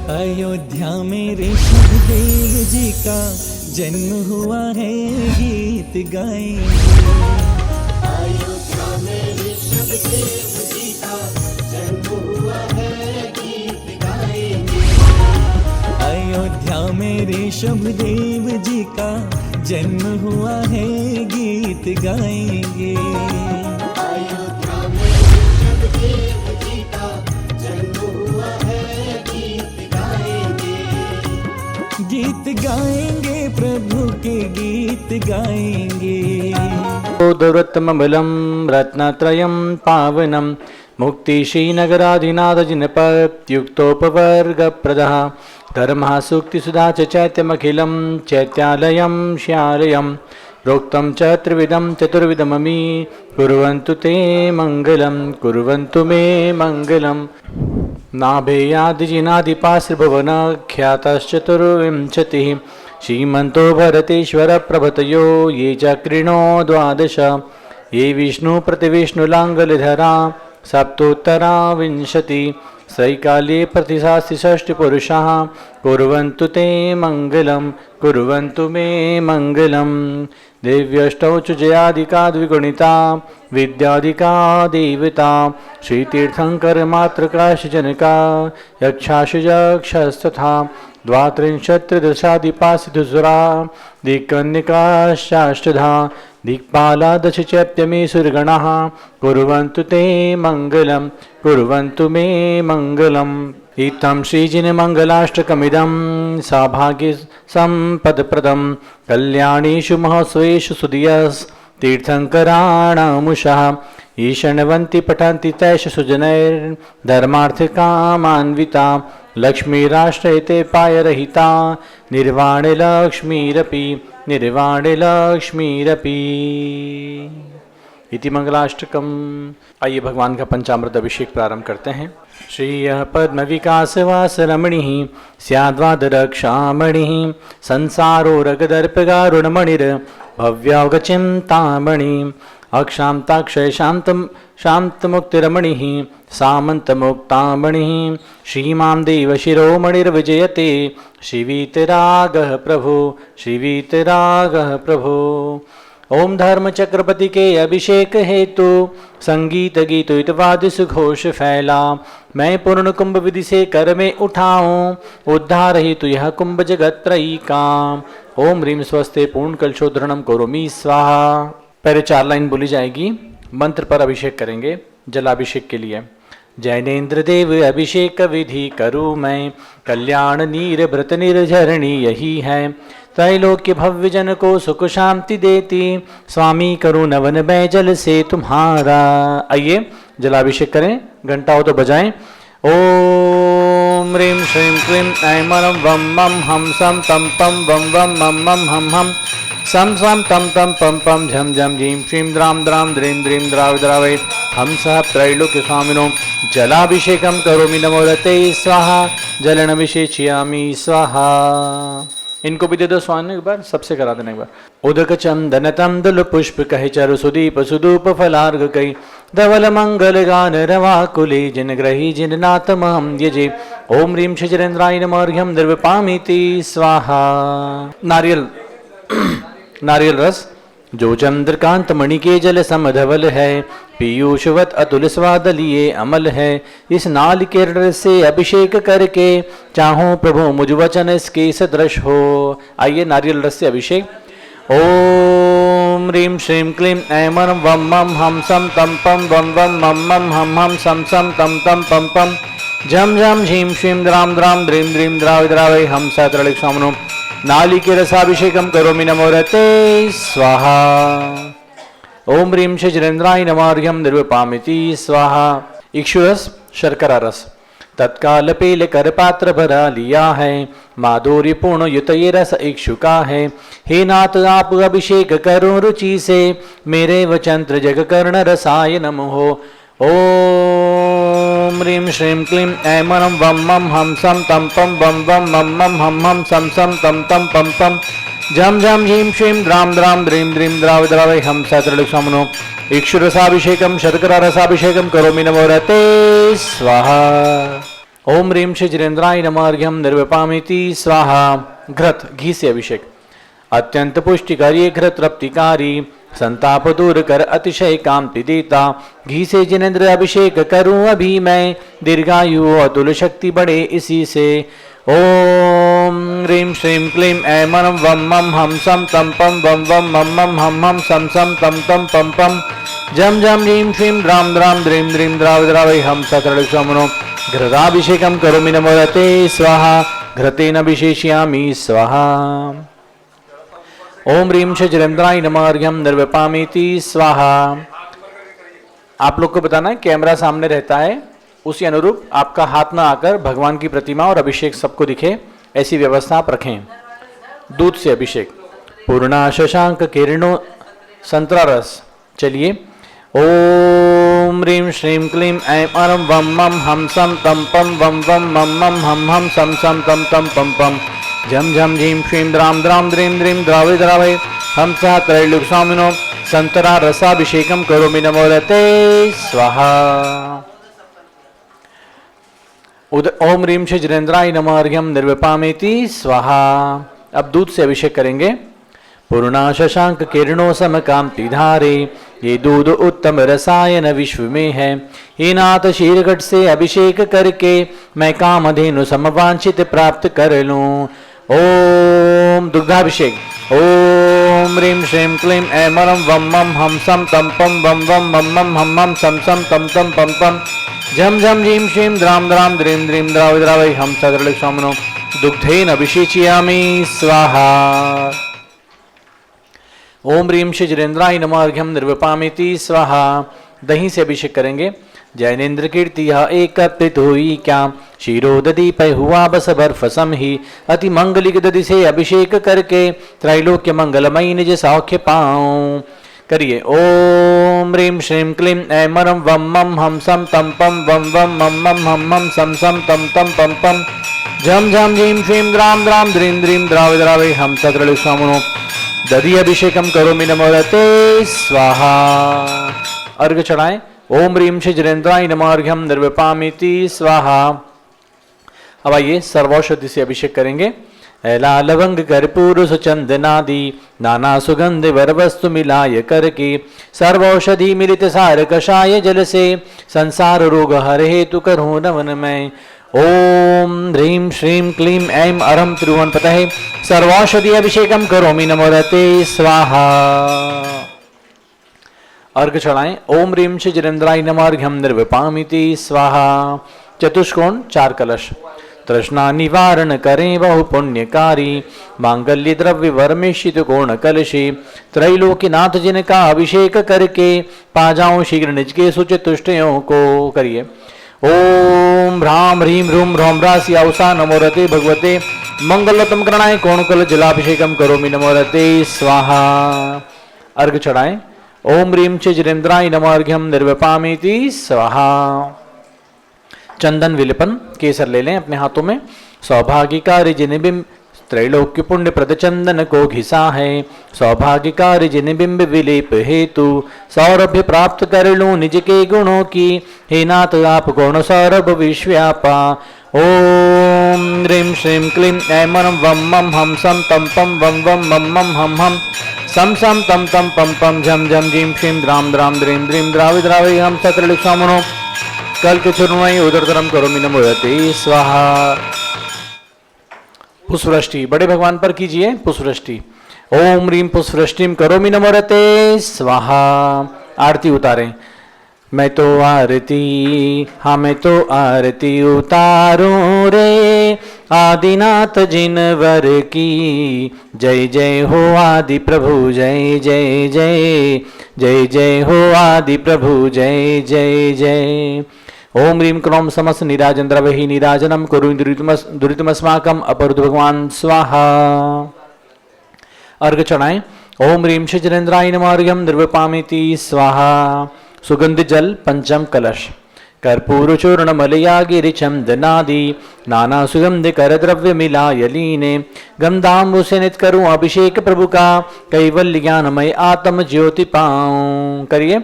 अयोध्या में ऋषभ देव जी का जन्म हुआ है, गीत गाएंगे। अयोध्या में ऋषभ देव जी का जन्म हुआ है, गीत गाएंगे। अयोध्या में ऋषभ देव जी का जन्म हुआ है, गीत गाएंगे। अयोध्या में ऋषभ देव जी का जन्म हुआ है, गीत गाएंगे। गीत गाएंगे, प्रभु के गीत गाएंगे। उदवृत्तमबलं रत्नत्रयं पावनं मुक्तिश्रीनगराधिनाथ जिनपत्युक्तोपवर्गप्रदः धर्मः सूक्तिसुधा च चैत्यमखिलं चैत्यालयं श्यालयं प्रोक्तं च त्रिविधं चतुर्विधममी कुर्वन्तु ते मङ्गलं कुर्वन्तु मे मङ्गलम्। नाभेयादिजिनादिपाश्रभुवनख्यातश्चतुर्विंशतिः श्रीमन्तो भरतेश्वर प्रभृतयो ये चक्रिणो द्वादश ये विष्णुप्रतिविष्णुलाङ्गलधरा सप्तोत्तरा विंशति सैकाले प्रतिशास्ति षष्टिपुरुषाः कुर्वन्तु ते मङ्गलं कुर्वन्तु मे मङ्गलम्। देव्यष्टौ च जयादिका द्विगुणिता विद्यादिका देवता श्रीतीर्थङ्करमातृकाशजनका यक्षाशु यक्षस्तथा द्वात्रिंशत्रिदशादिपासिधुसुरा दिक्कन्निकाश्चाष्टधा दिक्पाला दश चैप्यमे सुरगणाः कुर्वन्तु ते मङ्गलं कुर्वन्तु मे मङ्गलम्। इत्थं श्रीजिनमङ्गलाष्टकमिदं सौभाग्य सम्पदप्रदं कल्याणेषु महोत्सवेषु सुधियस्तीर्थङ्कराणामुषः ईशण्वन्ति पठन्ति तैष सुजनैर्धर्मार्थकामान्विता लक्ष्मीराष्ट्रैते पायरहिता निर्वाणलक्ष्मीरपि निर्वाणलक्ष्मीरपि। इति मंगलाष्टकम। आइए भगवान का पंचामृत अभिषेक प्रारंभ करते हैं। श्रीय पद्म विकास वास रमणि स्याद्वादरक्षामणि संसारो रगदर्पगारुणमणिर भव्यावगचिंतामणि अक्षांताक्षय शांतमुक्तिरमणि सामंतमुक्तामणि श्रीमां देव शिरोमणिर्विजयते शिवीतरागः प्रभु शिवीतरागः प्रभु। ओम धर्म चक्रपति के अभिषेक हेतु संगीत गीत इतवाद सुघोष फैला। मैं पूर्ण कुंभ विधि से कर में उठाऊं उद्धार हेतु यह कुंभ जगत त्रयी का। ओम ह्रीम स्वस्ते पूर्ण कलशोधरणम करोमि स्वाहा। पहले 4 लाइन बोली जाएगी, मंत्र पर अभिषेक करेंगे। जलाभिषेक के लिए जैनेन्द्र देव अभिषेक विधि करूँ मैं, कल्याण नीर भृत निर्झरणी यही है। त्रैलोक्य भव्य जन को सुख शांति देती, स्वामी करूँ नवन मैं जल से तुम्हारा। आइए जलाभिषेक करें, घंटा हो तो बजाएं। ओम ह्रीं श्रीं क्लीं ऐं मं वं मं हम सं तं पं वं वं मं मं हम हम सं सं तं तं पं पं झं झं ह्रीं श्रीं द्रां द्रां द्रीं द्रीं द्रावद्रावै हम सह त्रैलोक्य स्वामिनो जलाभिषेकं करोमि नमो रते स्वाहा जलनभिषेचयामि स्वाहा। इनको भी दे दो स्वामी एक बार, सबसे करा देना एक बार। उदक चंदन तंदुल पुष्प कहे चरु सुदीप सुदूप फलार्घ कई धवल मंगल गान रवा कुले जिन ग्रही जिन नाथमहं यजे। ओम ह्रीं शिजरेन्द्राय नमः अर्घ्यं द्रव्यपामीति स्वाहा। नारियल रस जो चंद्रकांत मणि के जल समधवल है, पीयूषवत अतुल स्वाद लिए अमल है। इस नाल के रस से अभिषेक करके चाहूं प्रभु मुझ वचन इसके सदृश हो। आइए नारियल रस से अभिषेक। ओम ह्रीं श्रीं क्लीं ऐं मं वं मं हम सं तं पं वं वं मं मं हम हम सं सं तं तं पं पं झं झं ह्रीं श्रीं द्रां द्रां द्रीं द्रीं द्रावद्रावै हम सह त्रैलोक्य स्वामिनो नालिके रसाभिषेकं करोमि नमो रते स्वाहा। ओम ह्रीं शिजरेन्द्राय नमः अर्घ्यं निर्वपामिति स्वाहा। इक्षुरस शर्करा रस तत्काल पेल कर पात्र भरा लिया है, माधुर्य पूर्ण युत ये रस इक्षुका है। हे नाथ आप अभिषेक करो रुचि से, मेरे वचन जग कर्ण रसाय नमः। ओम ह्रीं श्रीं क्लीं ऐं मं वं मं हम सं तं पं वं वं मं मं हम हम सं सं तं तं पं पं झं झं ह्रीं श्रीं द्रां द्रां द्रीं द्रीं द्रावद्रावै हम सह त्रैलोक्य स्वामिनो इक्षुरसाभिषेकं शर्करा रसाभिषेकं करोमि नमो रते स्वाहा। ओम ह्रीं श्री जिनेन्द्राय नमः अर्घ्यं निर्विपामिति स्वाहा। घृत घी से अभिषेक। अत्यंत पुष्टिकारी घृत रप्तिकारी संताप दूर कर अतिशय कांति देता घी से जिनेन्द्र अभिषेक करूं अभी मैं दीर्घायु अतुल शक्ति बढ़े इसी से। ओम ह्रीं श्रीं क्लीं ऐं मं वं मं हम सम तम पम वं वं मं मं हम हम सम सम तम तम पम पम जम जम ह्रीं श्रीं द्रां द्रां द्रीं द्रीं द्राव द्रावै हम सकल समनो घृताभिषेकं करोमि नमोरते स्वाहा। घृतेन अभिषेष्यामि स्वाहा। ओम ह्रीं श्री जिनेन्द्राय नमः अर्घ्यं निर्विपामिति स्वाहा। आप लोग को बताना है कैमरा सामने रहता है, उसी अनुरूप आपका हाथ में आकर भगवान की प्रतिमा और अभिषेक सबको दिखे, ऐसी व्यवस्था आप रखें। दूध से अभिषेक। पूर्णा शशांक किरणों संतरा रस। चलिए। ओम ह्रीं श्रीं क्लीं ऐं अरं वं मं हम सम तम पम वं वं मं मं हम हम सम सम तम तम पम पम झम झम झीं श्रीं द्रां द्रां द्रीं द्रीं द्रावै द्रावै हम सह त्रैलोक्य स्वामिनो संतरा रसाभिषेकं करोमि नमोरते स्वाहा। ओम ह्रीं श्री जिनेन्द्राय नमः अर्घ्यं निर्विपामिति स्वाहा। अब दूध से अभिषेक करेंगे। पूर्णा शशांक किरणों सम कांति धारे ये दूध उत्तम रसायन विश्व में है। हे नाथ शीरघट से अभिषेक करके मैं कामधेनु समवांछित प्राप्त कर लूं। ओम दुग्धाभिषेक। ओम ह्रीं श्रीं क्लीं ऐं मं वं मं हम सम तम पम वं वं मं मं हम हम सम सम तम तम पम पम झम झम ह्रीं श्रीं द्रां द्रां द्रीं द्रीं द्रावै द्रावै हम सकल समनो दुग्धेन अभिषेचयामि स्वाहा। ओम ह्रीं श्री जिनेन्द्राय नमः अर्घ्यं निर्विपामिति स्वाहा। दही से अभिषेक करेंगे। जैनेन्द्र कीर्ति यह एकत्रित हुई क्या शीरो दधि पे हुआ बस बर्फ सम ही अति मंगलिक दधि से अभिषेक करके त्रैलोक्य मंगलमयी निज सौख्य पाऊं। करिए। ओम ह्रीं श्रीं क्लीं ऐं मं वं मं हम सम तम पम वं वं मं मं हम मं सम सम तम तम पम पम झम झम झीं श्रीं द्रां द्रां द्रीं द्रीं द्रावै द्रावै हम सकल समनो दधि अभिषेकं करोमि नमोरते स्वाहा। अर्घ चढ़ाएं। ओम ह्रीं श्री जिनेन्द्राय नमः अर्घ्यं निर्विपामिति स्वाहा। अब आइए सर्वौषधि से अभिषेक करेंगे। एला लवंग कर्पूर सुचंदनादि नाना सुगंध वर वस्तु मिलाय करके सर्वौषधि मिलित सार कषाय जल से संसार रोग हर हेतु करूं नमन मैं। ओम ह्रीं श्रीं क्लीं ऐं अरं त्रिभुवनपतये सर्वौषधि अभिषेकं करोमि नमोरते स्वाहा। अर्घ चढ़ाएं। ओम ह्रीं श्री जिनेन्द्राय नमः अर्घ्यं निर्विपामिति स्वाहा। चतुष्कोण 4 कलश। तृष्णा निवारण करें बहु पुण्यकारी मांगल्य द्रव्य वर्मिषित कोण कलशे त्रैलोक्यनाथ जिनका अभिषेक करके पा जाऊं शीघ्र निज के सुचतुष्टयों को। करिए। ओम ह्रां ह्रीं ह्रूं ह्रौं रासि औसा नमोरते भगवते मंगलतम करणाय कोणकल जलाभिषेकं करोमि नमोरते स्वाहा। अर्घ चढ़ाएं। ओम ह्रीं श्री जिनेन्द्राय नमः अर्घ्यं निर्विपामिति स्वाहा। चंदन विलेपन। केसर ले लें अपने हाथों में। सौभाग्यकारी जिन बिंब त्रैलोक्य पुण्य प्रद चंदन को घिसा है सौभाग्यकारी जिन बिंब विलेप हेतु सौरभ्य प्राप्त कर लूं निज के गुणों की हे नाथ आप गुण सौरभ विश्व्यापा। ओम ह्रीं श्रीं क्लीं ऐं मं वं मं हम सम तम पम वं वं मं मं हम हम सम सम तम तम पम पम झम झम झीं श्रीं द्रां द्रां द्रीं द्रीं द्रावै द्रावै हम सकल समनो कल के चुनवाई उदरतरम करोमि नमोरते स्वाहा। पुष्पवृष्टि बड़े भगवान पर कीजिए पुष्पवृष्टि। ओम ह्रीं पुष्पवृष्टिं करोमि नमोरते स्वाहा। आरती उतारें। मैं तो आरती हाँ मैं तो आरती उतारूं रे आदिनाथ जिनवर की जय जय हो आदि प्रभु जय जय जय जय जय हो आदि प्रभु जय जय जय। ओम ह्रीं क्रोम समस्त निराजन द्रवहि निराजनम कुरु दुरितमस्माकम अपरुद्ध भगवान स्वाहा। अर्घ चढ़ाएं। ओम ह्रीं श्री जिनेन्द्राय नमः अर्घ्यं निर्विपामिति स्वाहा। सुगंध जल पंचम कलश। कर्पूर चूर्ण मलया गिरिचंदनादि नाना सुगंध कर द्रव्य मिलाय लीने गंधाम्बु से नित करूं अभिषेक प्रभु का कैवल्य ज्ञानमय आत्म ज्योति पाऊं। करिए।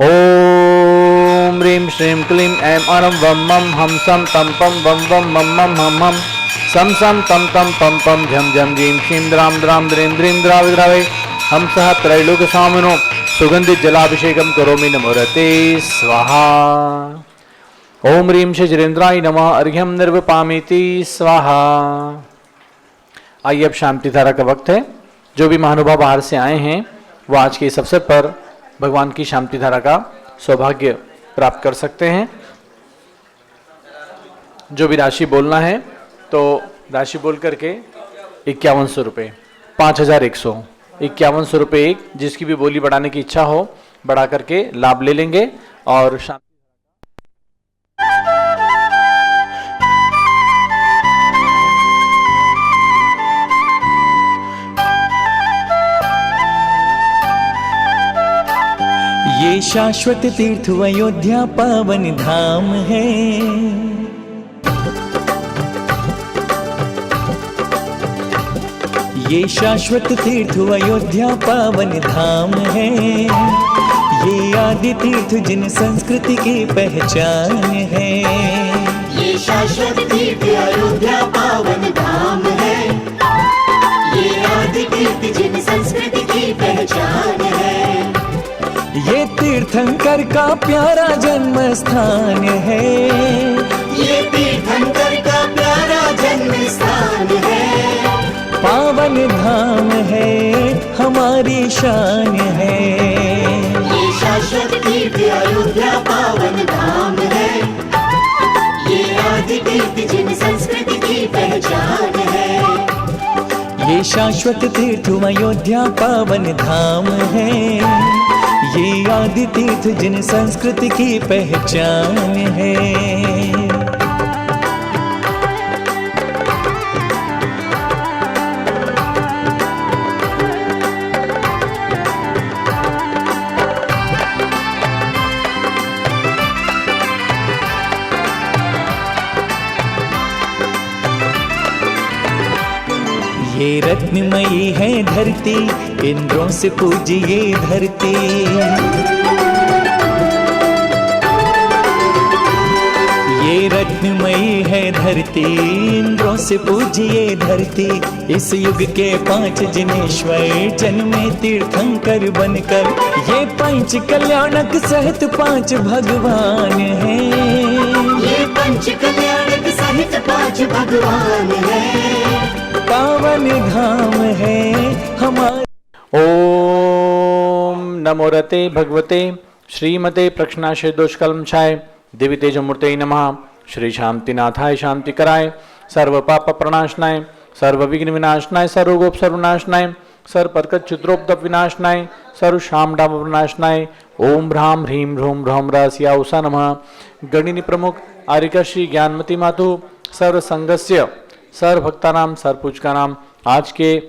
ओम ह्रीं श्रीं क्लीं ऐं अणं वं मं हम सं तं पं वं वं मं मं हम हम सं सं तं तं पं पं झं झं जीं क्षीं द्रां द्रां द्रीं द्रीं द्राविद्रावै हम सह त्रैलोक्यस्वामिनो सुगंधित जलाभिषेकम करोमि नमोरते स्वाहा। ओम ह्रीं श्रीरेन्द्राय नमः अर्घ्यम निर्वपामीति स्वाहा। आइए अब शांति धारा का वक्त है। जो भी महानुभाव बाहर से आए हैं वो आज के इस अवसर पर भगवान की शांति धारा का सौभाग्य प्राप्त कर सकते हैं। जो भी राशि बोलना है तो राशि बोल करके 5100 रुपये 5100 5100 रुपये एक, जिसकी भी बोली बढ़ाने की इच्छा हो बढ़ा करके लाभ ले लेंगे। और ये शाश्वत तीर्थ अयोध्या पावन धाम है। ये शाश्वत तीर्थ अयोध्या पावन धाम है। ये आदि तीर्थ जिन संस्कृति की पहचान है। ये शाश्वत तीर्थ अयोध्या पावन धाम है। ये आदि तीर्थ जिन संस्कृति की पहचान है। ये तीर्थंकर का प्यारा जन्म स्थान है। ये तीर्थंकर का प्यारा जन्म स्थान है। पावन धाम है हमारी शान है। ये शाश्वत तीर्थ अयोध्या पावन धाम है। ये आदि तीर्थ जिन संस्कृति की पहचान है। ये शाश्वत तीर्थ अयोध्या पावन धाम है। ये आदि तीर्थ जिन संस्कृति की पहचान है। ये रत्नमयी है धरती, इंद्रों से पूजिए धरती। ये रत्नमयी है धरती, इंद्रों से पूजिए धरती। इस युग के 5 जिनेश्वर जन्मे तीर्थंकर बनकर। ये पंच कल्याणक सहित 5 भगवान हैं। ये पंच कल्याणक सहित 5 भगवान है। पावन धाम है हमारा। ओम नमो रते भगवते श्रीमते प्रक्षणाशय दोषकल्मषाय देवी तेजमूर्ते नमः। श्री शांतिनाथाय शांति कराय, सर्व पाप प्रणाशनाय, सर्व विघ्न विनाशनाय, सर्वगोप सर्वनाशनाय, सर्व परकत चित्रोपदप विनाशनाय, सर्व शाम डाम विनाशनाय। ओम ह्राम ह्रीं ह्रूम ह्रौम रस्या उषा नमः। गणिनी प्रमुख आर्यका श्री ज्ञानमती मातु सर्व संघस्य सर्व भक्तानाम सर्व पूजकानाम। आज के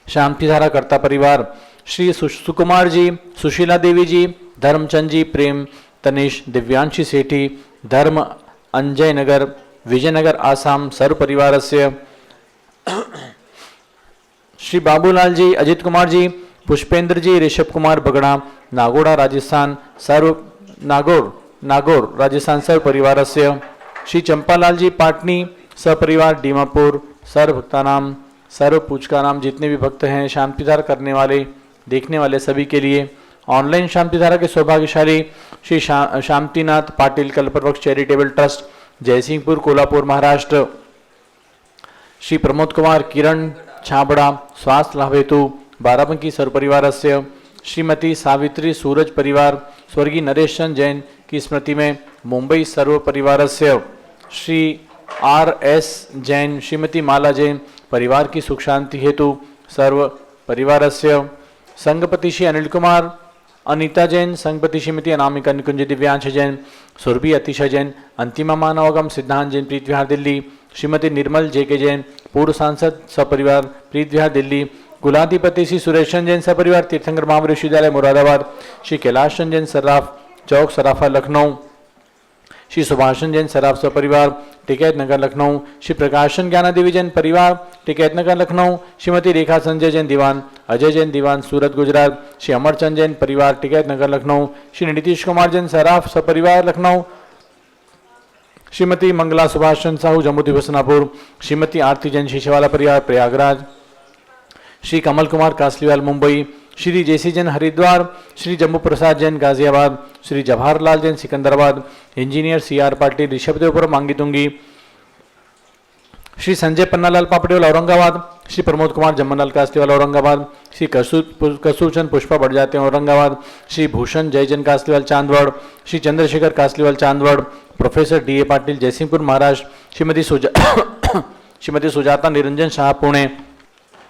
शांति धारा कर्ता परिवार श्री सुकुमार जी, सुशीला देवी जी, धर्मचंद जी, प्रेम तनिष, दिव्यांशी सेठी, धर्म अंजय नगर, विजयनगर आसाम सर्व परिवार से। श्री बाबूलाल जी, अजित कुमार जी, पुष्पेंद्र जी, ऋषभ कुमार बगड़ा, नागोड़ा राजस्थान सर्व नागौर राजस्थान सर्व परिवार से। श्री चंपालाल जी पाटनी सपरिवार डीमापुर सर्व भक्तानाम सर्व पूजका नाम। जितने भी भक्त हैं शांतिधारा करने वाले देखने वाले सभी के लिए ऑनलाइन शांतिधारा के सौभाग्यशाली श्री शांतिनाथ पाटिल कल्पवृक्ष चैरिटेबल ट्रस्ट जयसिंहपुर कोल्हापुर महाराष्ट्र। श्री प्रमोद कुमार किरण छाबड़ा स्वास्थ्य लाभ हेतु बाराबंकी सर्व परिवार से। श्रीमती सावित्री सूरज परिवार स्वर्गीय नरेश चंद जैन की स्मृति में मुंबई सर्व परिवार से। श्री RS जैन, श्रीमती माला जैन परिवार की सुख शांति हेतु सर्व परिवार से। संघपति श्री अनिल कुमार अनीता जैन, संघपति श्रीमती अनामिका निकुंज दिव्यांश जैन, सुरभि अतिशा जैन, अंतिमा मानवगम सिद्धांत जैन प्रीत विहार दिल्ली। श्रीमती निर्मल JK जैन पूर्व सांसद सपरिवार प्रीत विहार दिल्ली। कुलाधिपति श्री सुरेश जैन सपरिवार तीर्थंकर महावीर विश्वविद्यालय मुरादाबाद। श्री कैलाश जैन सर्राफ चौक सराफा लखनऊ। श्री सुभाषन जैन सराफ सपरिवार टिकैत नगर लखनऊ। श्री प्रकाशन ज्ञाना देवी जैन परिवार टिकैत नगर लखनऊ। श्रीमती रेखा संजय जैन दीवान अजय जैन दीवान सूरत गुजरात, श्री अमरचंद जैन परिवार टिकैत नगर लखनऊ, श्री नीतीश कुमार जैन सराफ सपरिवार लखनऊ, श्रीमती मंगला सुभाष चंद्र साहू जम्मू दिवसनापुर, श्रीमती आरती जैन शीशेवाला परिवार प्रयागराज, श्री कमल कुमार कासलीवाल मुंबई, श्री जेसी जैन हरिद्वार, श्री जम्मू प्रसाद जैन गाजियाबाद, श्री जवाहरलाल जैन सिकंदराबाद, इंजीनियर CR पाटिल ऋषभदेवपुर मांगीतुंगी, श्री संजय पन्नालाल पापड़ेवाल औरंगाबाद, श्री प्रमोद कुमार जम्मनलाल कासलीवाल औरंगाबाद, श्री कसूरचंद पुष्पा बढ़ औरंगाबाद, श्री भूषण जयजन कासलीवाल चांदवड़, श्री चंद्रशेखर कासलीवाल चांदवड़, प्रोफेसर DA पाटिल जयसिंहपुर महाराष्ट्र, श्रीमती सुजाता निरंजन शाह पुणे,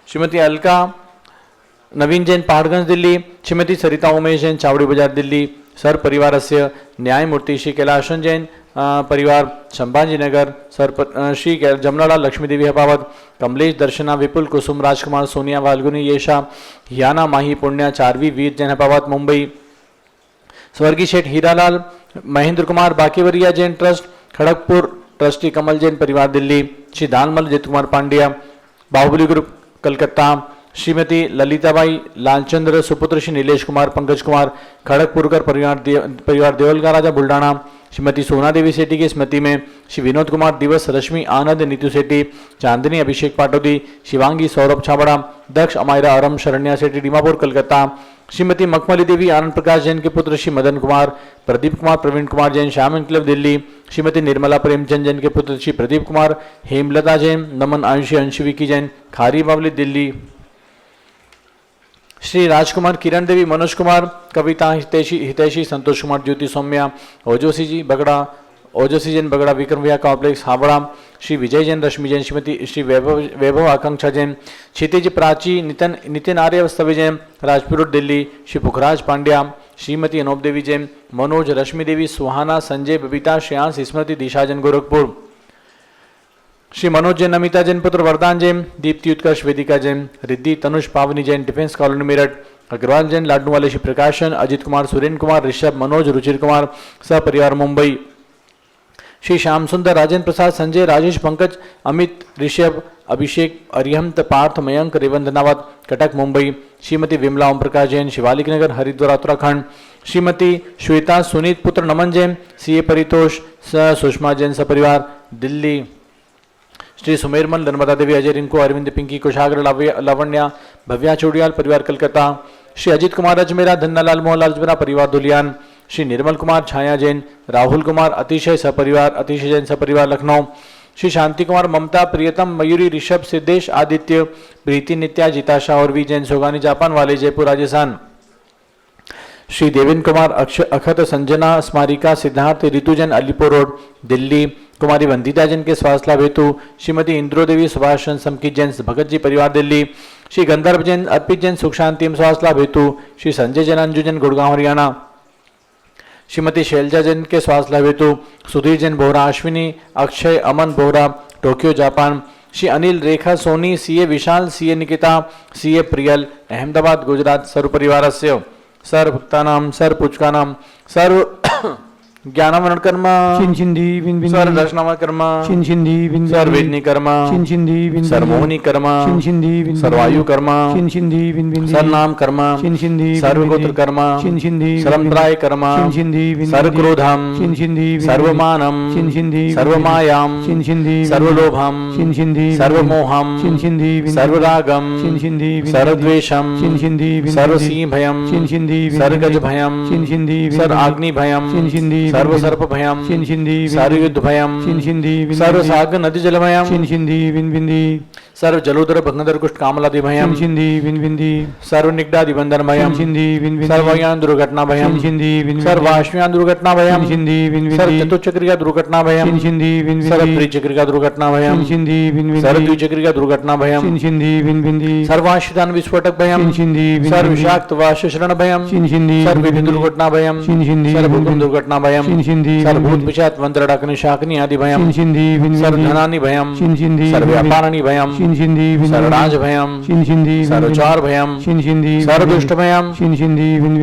श्रीमती अलका नवीन जैन पहाड़गंज दिल्ली, श्रीमती सरिता उमेश जैन चावड़ी बाजार दिल्ली, सर परिवारस्य न्यायमूर्ति श्री कैलाशन जैन परिवार संभाजी नगर, सर श्री जमनालाल लक्ष्मी देवी हपावत, कमलेश दर्शना विपुल कुसुम राजकुमार सोनिया वालगुनी येशा याना माही पुण्या चारवी वीर जैन हपावत मुंबई, स्वर्गीय शेठ हीरालाल महेंद्र कुमार बाकीवरिया जैन ट्रस्ट खड़गपुर, ट्रस्टी कमल जैन परिवार दिल्ली, श्री दानमल जित कुमार पांड्या बाहुबली ग्रुप कलकत्ता, श्रीमती ललिताबाई लालचंद्र सुपुत्र श्री नीलेश कुमार पंकज कुमार खड़गपुरकर परिवार देवलगा राजा बुल्डाना, श्रीमती सोना देवी सेठी की स्मृति में श्री विनोद कुमार दिवस रश्मि आनंद नीतू सेठी, चांदनी अभिषेक पाटोदी, शिवांगी सौरभ छाबड़ा, दक्ष अमायरा अरम शरण्या सेठी डीमापुर कलकत्ता, श्रीमती मखमली देवी आनंद प्रकाश जैन के पुत्र श्री मदन कुमार, प्रदीप कुमार प्रवीण कुमार जैन श्याम एनक्लेव दिल्ली, श्रीमती निर्मला प्रेमचंद जैन के पुत्र श्री प्रदीप कुमार, हेमलता जैन, नमन आयुषी अंशविकी जैन खारी बावली दिल्ली, श्री राजकुमार किरण देवी मनोज कुमार कविता हितैषी संतोष कुमार ज्योति सौम्या ओजोसी जैन बगड़ा विक्रम विहार कॉम्प्लेक्स हावड़ा, श्री विजय जैन रश्मि जैन, श्रीमती श्री वैभव आकांक्षा जैन, क्षितिज प्राची नितिन आर्य स्तवी जैन राजपुर दिल्ली, श्री पुखराज पांड्या, श्रीमती अनोप देवी जैन, मनोज रश्मि देवी सुहाना संजय बबीता श्रेयांश स्मृति दिशा जैन गोरखपुर, श्री मनोज जैन अमिता जैन पुत्र वरदान जैन, दीप्ति उत्कर्ष वेदिका जैन, रिद्धि तनुष पावनी जैन डिफेंस कॉलोनी मेरठ, अग्रवाल जैन लाडनू वाले श्री प्रकाशन, अजित कुमार सुरेंद्र कुमार ऋषभ मनोज रुचिर कुमार सपरिवार मुंबई, श्री श्याम सुंदर राजेंद्र प्रसाद संजय राजेश पंकज अमित ऋषभ अभिषेक अरिहंत पार्थ मयंक रेवंदनावत कटक मुंबई, श्रीमती विमला ओम प्रकाश जैन शिवालिक नगर हरिद्वार उत्तराखंड, श्रीमती श्वेता सुनीत पुत्र नमन जैन CA परितोष सुषमा जैन सपरिवार दिल्ली, श्री सुमेरमल नर्मदा देवी अजय रिंकू अरविंद पिंकी कुशाग्र लावण्या भव्या चौड़ियाल परिवार कलकत्ता, श्री अजित कुमार अजमेरा धन्नालाल मोहनलाल अजमेरा परिवार दुलियान, श्री निर्मल कुमार छाया जैन राहुल कुमार अतिशय जैन सपरिवार लखनऊ, श्री शांति कुमार ममता प्रियतम मयूरी ऋषभ सिद्धेश आदित्य प्रीति नित्या जिताशा और वी जैन सोगानी जापान वाले जयपुर राजस्थान, श्री देवेंद्र कुमार अखत संजना स्मारिका सिद्धार्थ ऋतु जैन अलीपुर रोड दिल्ली, कुमारी वंदिता जैन के स्वास्थ्य लाभ हेतु श्रीमती इंद्रो देवी सुभाष चंद्र समकीत जैन भगत जी परिवार दिल्ली, श्री गंधर्व जैन अर्पित जैन सुख शांति स्वास्थ्य लाभ हेतु श्री संजय जैन अंजू जैन गुड़गांव हरियाणा, श्रीमती शैलजा जैन के स्वास्थ्य लाभ हेतु सुधीर जैन बोहरा अश्विनी अक्षय अमन बोहरा टोक्यो जापान, श्री अनिल रेखा सोनी CA विशाल CA निकिता CA प्रियल अहमदाबाद गुजरात सर्व परिवारस्य सर्व भक्तानां सर्व पूजकानां सर्व ज्ञानमरण कर्म चिंचिंदी विन सर्व दर्शनाम कर्म चिंचिंदी विन सर्व वेदनी कर्म चिंचिंदी विन सर्व मोहनी कर्म चिंचिंदी विन सर्वायु कर्म चिंचिंदी विन सर्व नाम कर्म चिंचिंदी सर्व गोत्र कर्म चिंचिंदी सर्वत्राय कर्म चिंचिंदी विन सर्व क्रोधम चिंचिंदी सर्व मानम चिंचिंदी सर्व मायाम चिंचिंदी सर्व लोभम चिंचिंदी सर्व मोहम चिंचिंदी सर्व रागम चिंचिंदी सर्व द्वेषम चिंचिंदी सर्व सिंह भयम चिंचिंदी सर्व गज भयम चिंचिंदी सर्व अग्नि भयम चिंचिंदी सर्व सर्प भयम चिंचिंदी सर्व युद्ध भयम चिंचिंदी सर्व सागर नदी जल भयम चिंचिंदी विन सर्व जलोदर भंगदर कुष्ठ कामलादि भयम चिंचिंदी विन सर्व निगडादि बंधन भयम चिंचिंदी विन सर्वयान दुर्घटना भयम चिंचिंदी विन सर्वाश्वयान दुर्घटना भयम चिंचिंदी विन सर्व चतुचक्रिका दुर्घटना भयम चिंचिंदी विन सर्व त्रिचक्रिका दुर्घटना भयम चिंचिंदी विन सर्व द्विचक्रिका दुर्घटना भयम चिंचिंदी विन सर्वाश्वितान विस्फोटक भयम चिंचिंदी सर्व विषाक्त वाशरण भयम चिंचिंदी सर्व विधि दुर्घटना भयम चिंचिंदी सर्व भूकंप दुर्घटना भयम चिंचिंदी सर्व भूत पिशाच मंत्र डाकनि शाकनि आदि भयम चिंचिंदी विन सर्व धनानि भयम चिंचिंदी सर्व व्यापाराणि भयम चिंचिंदी विन सर्व राज भयम चिंचिंदी सर्व चार भयम चिंचिंदी सर्व दुष्ट भयम चिंचिंदी विन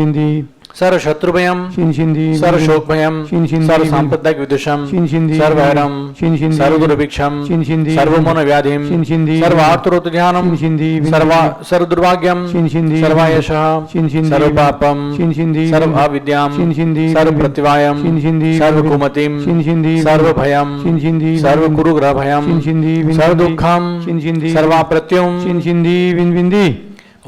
सर्वशत्रुभयं शिंशिंदी सर्वशोकभयं शिंशिंदी सर्वसाम्प्रदायिक विदुषं शिंशिंदी सर्वहरं शिंशिंदी सर्वदुर्भिक्षं शिंशिंदी सर्वमनोव्याधिं शिंशिंदी सर्वार्तरोतध्यानं शिंशिंदी सर्वदुर्भाग्यं शिंशिंदी सर्वयशः शिंशिंदी सर्वपापं शिंशिंदी सर्वाविद्यां शिंशिंदी सर्वप्रतिभायं शिंशिंदी सर्वकुमतिं शिंशिंदी सर्वभयं शिंशिंदी सर्वकुरुग्रहभयं शिंशिंदी सर्वदुःखं शिंशिंदी सर्वाप्रत्युं शिंशिंदी विंविंदी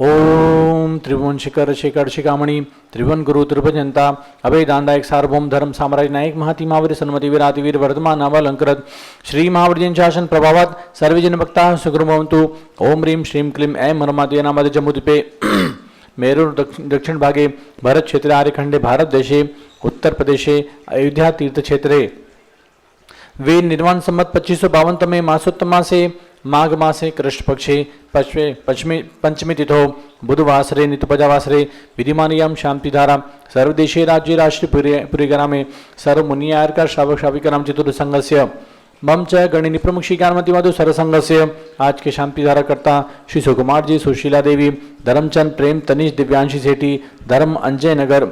ओम त्रिभुवन शिखर शेखर शिखामणि त्रिभुवन गुरु त्रिभुजनता अभय दानदायक सार्वभौम धर्म साम्राज्य नायक महति महावीर सन्मति वीरातिवीर वर्धमान नावालंकृत श्री महावीर शासन प्रभावात सर्वजन भक्ता सुखम भवन्तु। ओम ह्रीं श्रीं क्लीं ऐं मरमादय नामद जम्बूद्वीपे मेरु दक्षिण भागे भरत क्षेत्रे आर्यखंडे भारत देशे उत्तर प्रदेशे अयोध्या तीर्थ क्षेत्रे वे निर्वाण संवत 2552 तमे मासोत्तमासे माघ मासे कृष्ण पक्षे पंचमी तिथो बुधवासरे नित्यपजावासरे विधिमानियाम शांतिधारा सर्वदेशे राज्य राष्ट्र पुरीगरा में सर्व मुनियार्का श्रावक श्राविकानाम चतुर्संघस्य मम च गणिनी प्रमुख श्री ज्ञानमती माधु सरसंघस्य आज के शांतिधारा करता श्री सुकुमार जी सुशीला देवी धर्मचंद प्रेम तनिष दिव्यांशी सेठी धर्म अंजय नगर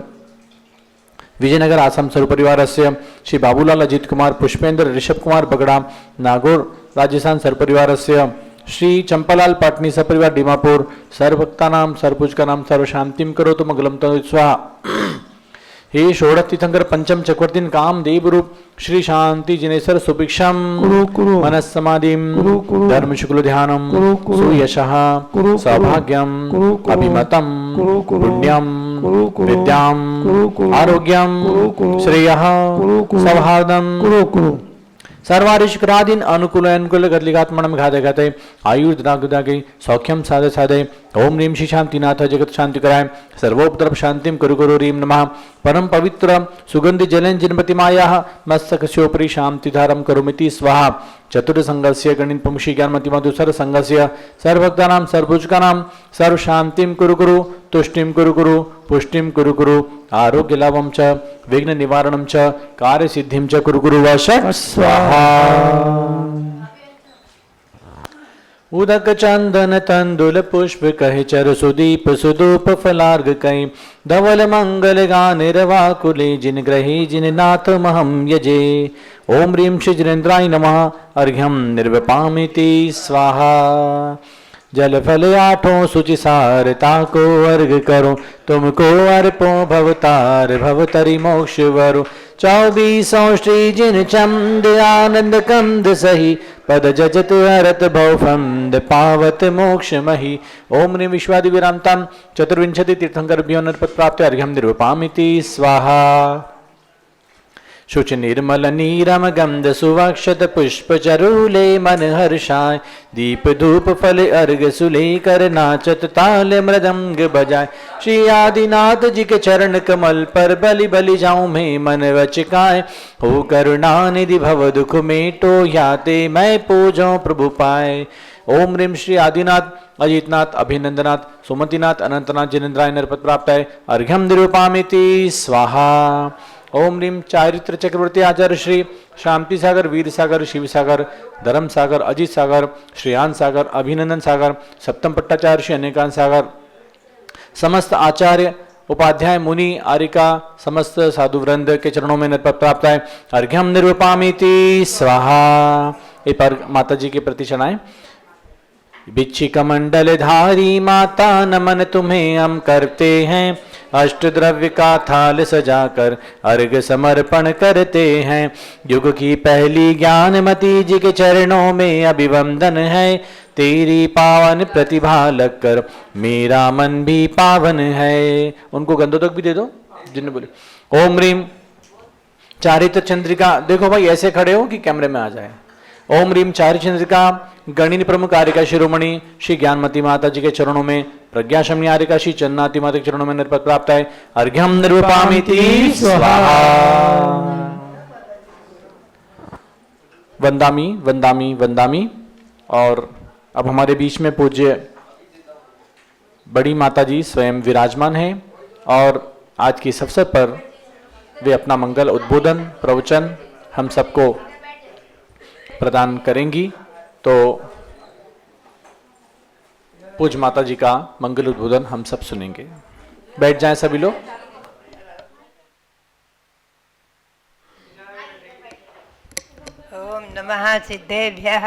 विजयनगर आसाम सर्व परिवार श्री बाबूलाल अजित कुमार पुष्पेंद्र ऋषभ कुमार बगड़ा नागौर राजस्थान सर्व परिवार श्री चंपालाल पाटनी सपरिवार डीमापुर सर्वभक्तानाम सर्वपूजकानाम सर्व शांतिम करो तो मंगलम तो स्वाहा। हे षोडश तीर्थंकर पंचम चक्रवर्तीन काम देवरूप श्री शांति जिनेश्वर सुभिक्षम मनस समाधिम धर्म शुक्ल ध्यानम सुयशः सौभाग्यम अभिमतम पुण्यम विद्याम आरोग्यम श्रेयः सौहार्दम सर्वारिष्करादीन अनुकूल अनुकूल गदलिगात्मनम घाते घाते आयुर्दागुदागे सौख्यम साधे साधे ओम ह्रीं श्री शांतिनाथ जगत शांति कराय सर्वोपद्रव शांतिम कुरु कुरु ह्रीं नमः परम पवित्र सुगंधि जलन जिनपति माया मस्तकस्योपरि शांतिधारम करोमिति स्वाहा। चतुर्संघस्य गणिन प्रमुखी ज्ञानमती मधु सर्वसंघस्य सर्वभक्तानां सर्वपूजकानां सर्व शांतिम कुरु कुरु तुष्टिम कुरु कुरु पुष्टिम कुरु कुरु आरोग्य लाभम च विघ्न निवारणम च कार्य सिद्धिम च कुरु कुरु वश स्वाहा। उदक चंदन तंदुल पुष्प कहे चर सुदीप सुदूप फलार्ग कई धवल मंगल गान रवाकुले जिन ग्रही जिन नाथ महम यजे। ओम ह्रीं श्रीजिनेन्द्राय नमः अर्घ्यम निर्वपामिति स्वाहा। जल फल आठों सुचिसार ताको अर्घ करो तुमको अर्पो भवतार भवतरि मोक्ष वरु। 24 श्री जिन चंद आनंद कंद सही पद जजत हरत भवफंद पावत मोक्ष मही। ओम ह्रीं विश्वादि विरामताम चतुर्विंशति तीर्थंकरभ्यो नरपत प्राप्त अर्घ्यम निर्वपामिति स्वाहा। शुच निर्मल नीरम गंध सुवक्षत पुष्प चरूले मन हर्षाय दीप धूप फल अर्घ सुले कर नाचत ताल मृदंग बजाय। श्री आदिनाथ जी के चरण कमल पर बलि बलि जाऊं मैं मन वचकाय। हो करुणा निधि भव दुख मेटो याते मैं पूजो प्रभु पाए। ओम ह्रीं श्री आदिनाथ अजितनाथ अभिनंदनाथ सुमतिनाथ अनंतनाथ जिनेन्द्राय नरपत प्राप्त है अर्घ्यम निरूपामिति स्वाहा। ओम ह्रीं चारित्र चक्रवर्ती आचार्य श्री शांति सागर वीर सागर शिव सागर धर्म सागर अजित सागर श्रेयान सागर अभिनंदन सागर सप्तम पट्टाचार्य श्री अनेकांत सागर समस्त आचार्य उपाध्याय मुनि आरिका समस्त साधु वृंद के चरणों में नरपत प्राप्त है अर्घ्यम निरूपामिति स्वाहा। ये पर माता जी के प्रति चढ़ाएं। बिच्छी कमंडल धारी माता नमन तुम्हें हम करते हैं अष्ट द्रव्य का थाल सजाकर अर्घ समर्पण करते हैं। युग की पहली ज्ञानमती जी के चरणों में अभिवंदन है तेरी पावन प्रतिभा लगकर मेरा मन भी पावन है। उनको गंधोदक भी दे दो जिन्हें बोले। ओम ह्रीं चारित्र चंद्रिका देखो भाई ऐसे खड़े हो कि कैमरे में आ जाए। ओम ह्रीं चारित्र चंद्रिका गणिनी प्रमुख आरिका शिरोमणि श्री ज्ञानमती माता जी के चरणों में प्रज्ञा शमनी आरिका श्री चन्नाती माता के चरणों में नरपत प्राप्त है अर्घ्यम निरूपामिति स्वाहा। वंदामी वंदामी वंदामी। और अब हमारे बीच में पूज्य बड़ी माता जी स्वयं विराजमान हैं और आज के इस अवसर पर वे अपना मंगल उद्बोधन प्रवचन हम सबको प्रदान करेंगी। तो पूज्य माता जी का मंगल उद्बोधन हम सब सुनेंगे। बैठ जाएं सभी लोग। नमः सिद्धेभ्यः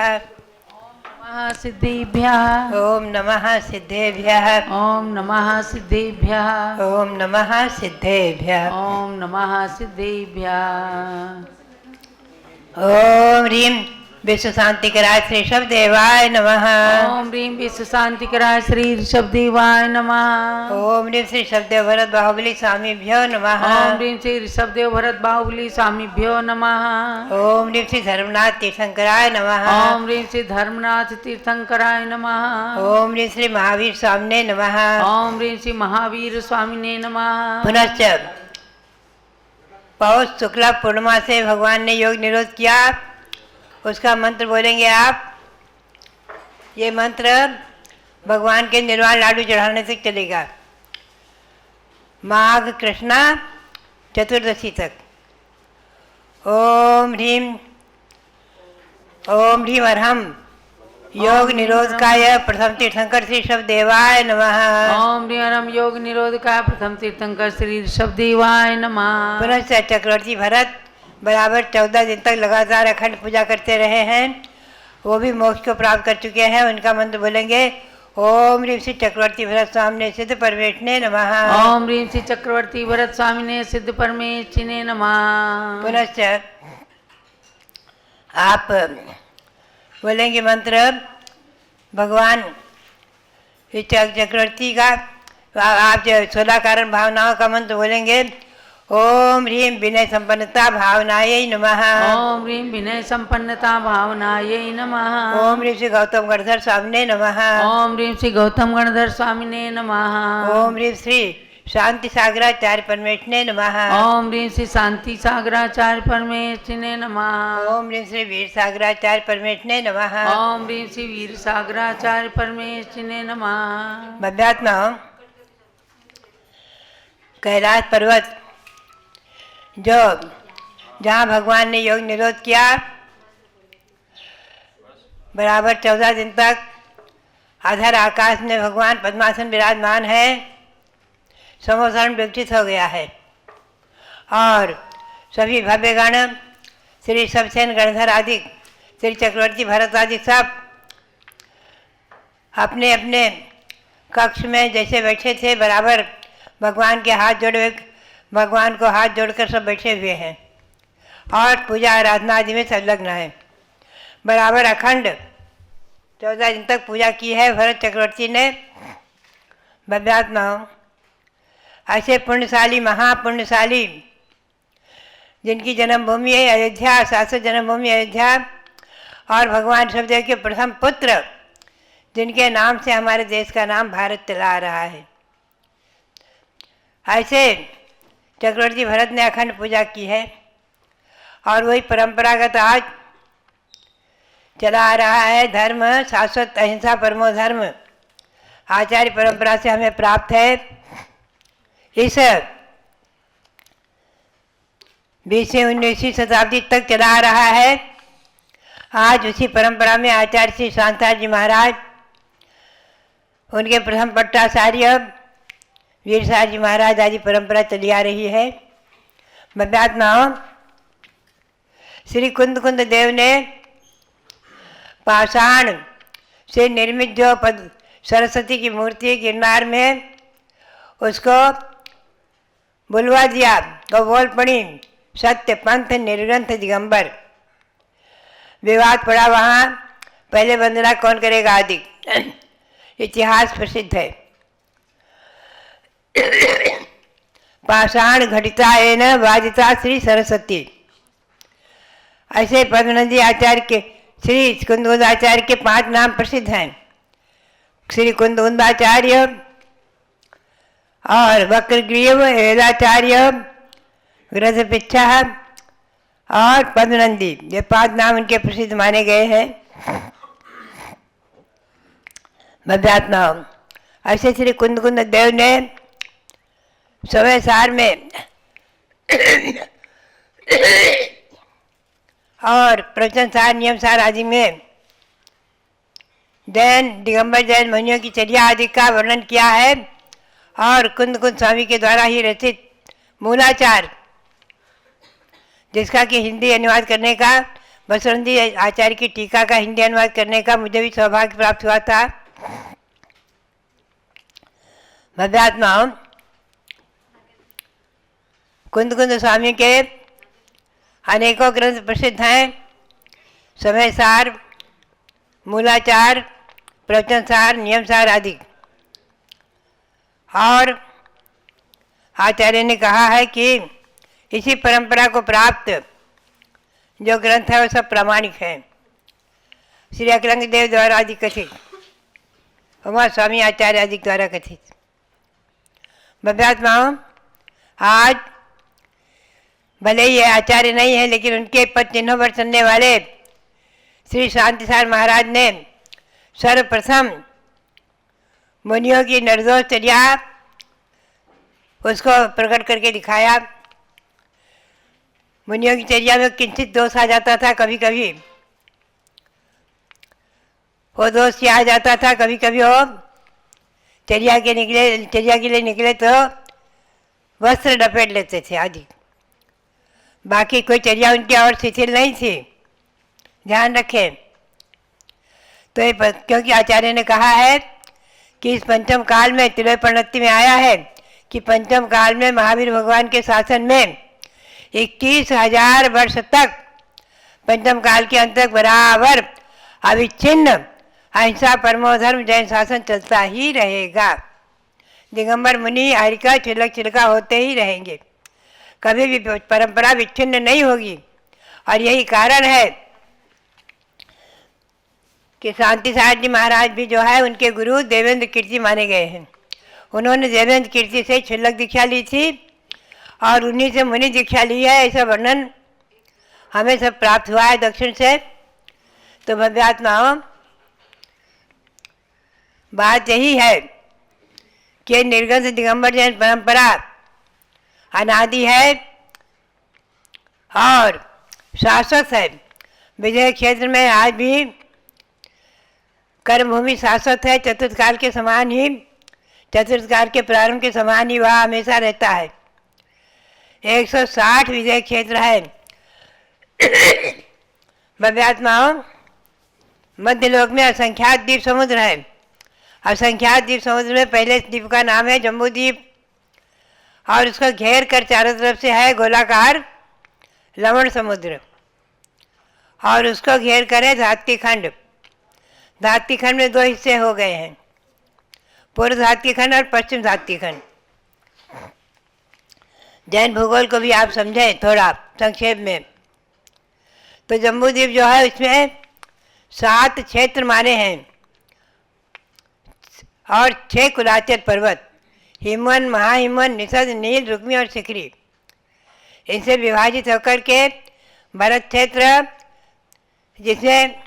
सिद्धिभ्यः ओम नमः सिद्धेभ्यः ओम नमः सिद्धिभ्यः ओम नमः सिद्धेभ्यः ओम नमः सिद्धिभ्यः। ओम ह्रीं विश्व शांति कराय श्री शब्देवाय नमः ओम ह्रीं विश्व शांति कराय श्री ऋषभदेवाय नमः ओम ह्रीं श्री शब्देव भरत बाहुबली स्वामीभ्यो नमः ओम ह्रीं श्री ऋषभदेव भरत बाहुबली स्वामीभ्यो नमः ओम ह्रीं श्री धर्मनाथ तीर्थंकराय नमः ओम ह्रीं श्री धर्मनाथ तीर्थंकराय नमः ओम ह्रीं श्री महावीर स्वामिने नमः ओम ह्रीं श्री महावीर स्वामिने नमः। पुनश्च पौष शुक्ला पूर्णिमा से भगवान ने योग निरोध किया, उसका मंत्र बोलेंगे आप। ये मंत्र भगवान के निर्वाण लाडू चढ़ाने से चलेगा माघ कृष्णा चतुर्दशी तक। ओम ह्रीं अरहम योग निरोधकाय प्रथम तीर्थंकर श्री शब्देवाय नमः ओम ह्रीं योग निरोधकाय प्रथम तीर्थंकर श्री ऋषभदेवाय नमः। पुनश्च चक्रवर्ती भरत बराबर 14 दिन तक लगातार अखंड पूजा करते रहे हैं, वो भी मोक्ष को प्राप्त कर चुके हैं। उनका मंत्र बोलेंगे ओम ह्रीं श्री चक्रवर्ती भरत स्वामिने सिद्ध परमेष्ठिने नमः ओम ह्रीं श्री चक्रवर्ती भरत स्वामिने सिद्ध परमेष्ठिने नमः। पुनश्च आप बोलेंगे मंत्र भगवान चक्रवर्ती का, आप जो 16 कारण भावनाओं का मंत्र बोलेंगे ओम ह्रीं विनय संपन्नता भावनायै नमः ओम ह्रीं विनय संपन्नता भावनायै नमः ओम ह्रीं श्री गौतम गणधर स्वामिने नमः ओम ह्रीं श्री गौतम गणधर स्वामिने नमः ओम ह्रीं श्री शांति सागराचार्य परमेष्ठिने नमः ओम ह्रीं श्री शांति सागराचार्य परमेष्ठिने नमः ओम ह्रीं श्री वीर सागराचार्य परमेष्ठिने नमः ओम ह्रीं श्री वीर सागराचार्य परमेष्ठिने नमः। मध्यात्मा कैलाश पर्वत जो जहाँ भगवान ने योग निरोध किया, बराबर 14 दिन तक आधार आकाश में भगवान पद्मासन विराजमान है, समोसरण विकसित हो गया है और सभी भव्यगण श्री सबसेन गणधर आदि श्री चक्रवर्ती भरत आदि सब अपने अपने कक्ष में जैसे बैठे थे बराबर भगवान के हाथ जोड़े, भगवान को हाथ जोड़कर सब बैठे हुए हैं और पूजा आराधना आदि में संलग्न है। बराबर अखंड 14 दिन तक पूजा की है भरत चक्रवर्ती ने। भव्यात्मा ऐसे पुण्यशाली महापुण्यशाली जिनकी जन्मभूमि है अयोध्या, शाश्वत जन्मभूमि अयोध्या, और भगवान शब्देव के प्रथम पुत्र जिनके नाम से हमारे देश का नाम भारत चला आ रहा है, ऐसे चक्रवर्ती भरत ने अखंड पूजा की है और वही परंपरागत आज चला आ रहा है। धर्म शाश्वत अहिंसा परमो धर्म आचार्य परंपरा से हमें प्राप्त है। इस 20वीं 19वीं शताब्दी तक चला आ रहा है। आज उसी परंपरा में आचार्य श्री शांतार जी महाराज, उनके प्रथम पट्टाचार्य वीरसार जी महाराज आदि परंपरा चली आ रही है। भव्यात्माओं, श्री कुंद देव ने पाषाण से निर्मित जो सरस्वती की मूर्ति गिरनार में, उसको बुलवा दिया, तो बोल पड़ी सत्य पंथ निर्ग्रंथ दिगंबर। विवाद पड़ा वहाँ, पहले वंदना कौन करेगा आदि इतिहास प्रसिद्ध है। पाषाण घटिता एन वाजिता श्री सरस्वती, ऐसे पद्मनंदी आचार्य के श्री कुंद आचार्य के 5 नाम प्रसिद्ध हैं। श्री कुंदाचार्य और वक्रग्रीव, वेदाचार्य, ग्रंथपिच्छा और पद्मनंदी, ये 5 नाम उनके प्रसिद्ध माने गए हैं। भव्यात्माओं, ऐसे श्री कुंद देव ने समय सार में और प्रवचन सार, नियम सार आदि में जैन दिगंबर जैन मुनियों की चर्या आदि का वर्णन किया है और कुंद स्वामी के द्वारा ही रचित मूलाचार, जिसका कि हिंदी अनुवाद करने का बसवंती आचार्य की टीका का हिंदी अनुवाद करने का मुझे भी सौभाग्य प्राप्त हुआ था। भव्यात्माओं, कुंद कुंद स्वामी के अनेकों ग्रंथ प्रसिद्ध हैं। समय सार, मूलाचार, प्रवचन सार, नियम सार आदि। और आचार्य ने कहा है कि इसी परंपरा को प्राप्त जो ग्रंथ है वो सब प्रामाणिक है। श्री अकलंग देव द्वारा आदि कथित, उमा स्वामी आचार्य आदि द्वारा कथित। भव्यात्माओं, आज भले ही ये आचार्य नहीं है, लेकिन उनके पद चिन्हों पर चलने वाले श्री शांतिसार महाराज ने सर्वप्रथम मुनियों की निर्दोष चर्या उसको प्रकट करके दिखाया। मुनियों की चर्या में किंचित दोष आ जाता था, कभी कभी वो दोष क्या आ जाता था, कभी कभी वो चर्या के लिए निकले तो वस्त्र लपेट लेते थे आदि। बाकी कोई चर्या उनकी और शिथिल नहीं थी, ध्यान रखें। तो ये क्योंकि आचार्य ने कहा है कि इस पंचम काल में तिलय परिणति में आया है कि पंचम काल में महावीर भगवान के शासन में 21,000 वर्ष तक पंचम काल के अंत तक बराबर अविच्छिन्न अहिंसा परमो धर्म जैन शासन चलता ही रहेगा। दिगंबर मुनि हरिका छिलक छिलका होते ही रहेंगे, कभी भी परंपरा विच्छिन्न नहीं होगी। और यही कारण है कि शांतिसार जी महाराज भी जो है उनके गुरु देवेंद्र कीर्ति माने गए हैं। उन्होंने देवेंद्र कीर्ति से छिलक दीक्षा ली थी और उन्हीं से मुनि दीक्षा ली है, ऐसा वर्णन हमें सब प्राप्त हुआ है दक्षिण से। तो भव्यात्माओं, बात यही है कि निर्गंध दिगंबर जैन परंपरा अनादि है और शाश्वत है। विजय क्षेत्र में आज भी कर्मभूमि शाश्वत है। चतुर्थकाल के समान ही, चतुर्थकाल के प्रारंभ के समान ही वह हमेशा रहता है। 160 विजय क्षेत्र है। भव्यात्माओं, मध्यलोक में असंख्यात द्वीप समुद्र है। असंख्यात द्वीप समुद्र में पहले द्वीप का नाम है जम्बू द्वीप और उसको घेर कर चारों तरफ से है गोलाकार लवण समुद्र और उसको घेर कर है धात्ती खंड। धात्ती खंड में 2 हिस्से हो गए हैं, पूर्व धात्ती खंड और पश्चिम धात्ती खंड। जैन भूगोल को भी आप समझें थोड़ा संक्षेप में, तो जम्बू द्वीप जो है उसमें 7 क्षेत्र माने हैं और 6 कुलाचल पर्वत, हिमवन, महाहिमवन, निषद, नील, रुक्मी और शिखरी, इनसे विभाजित होकर के भरत क्षेत्र, जिसमें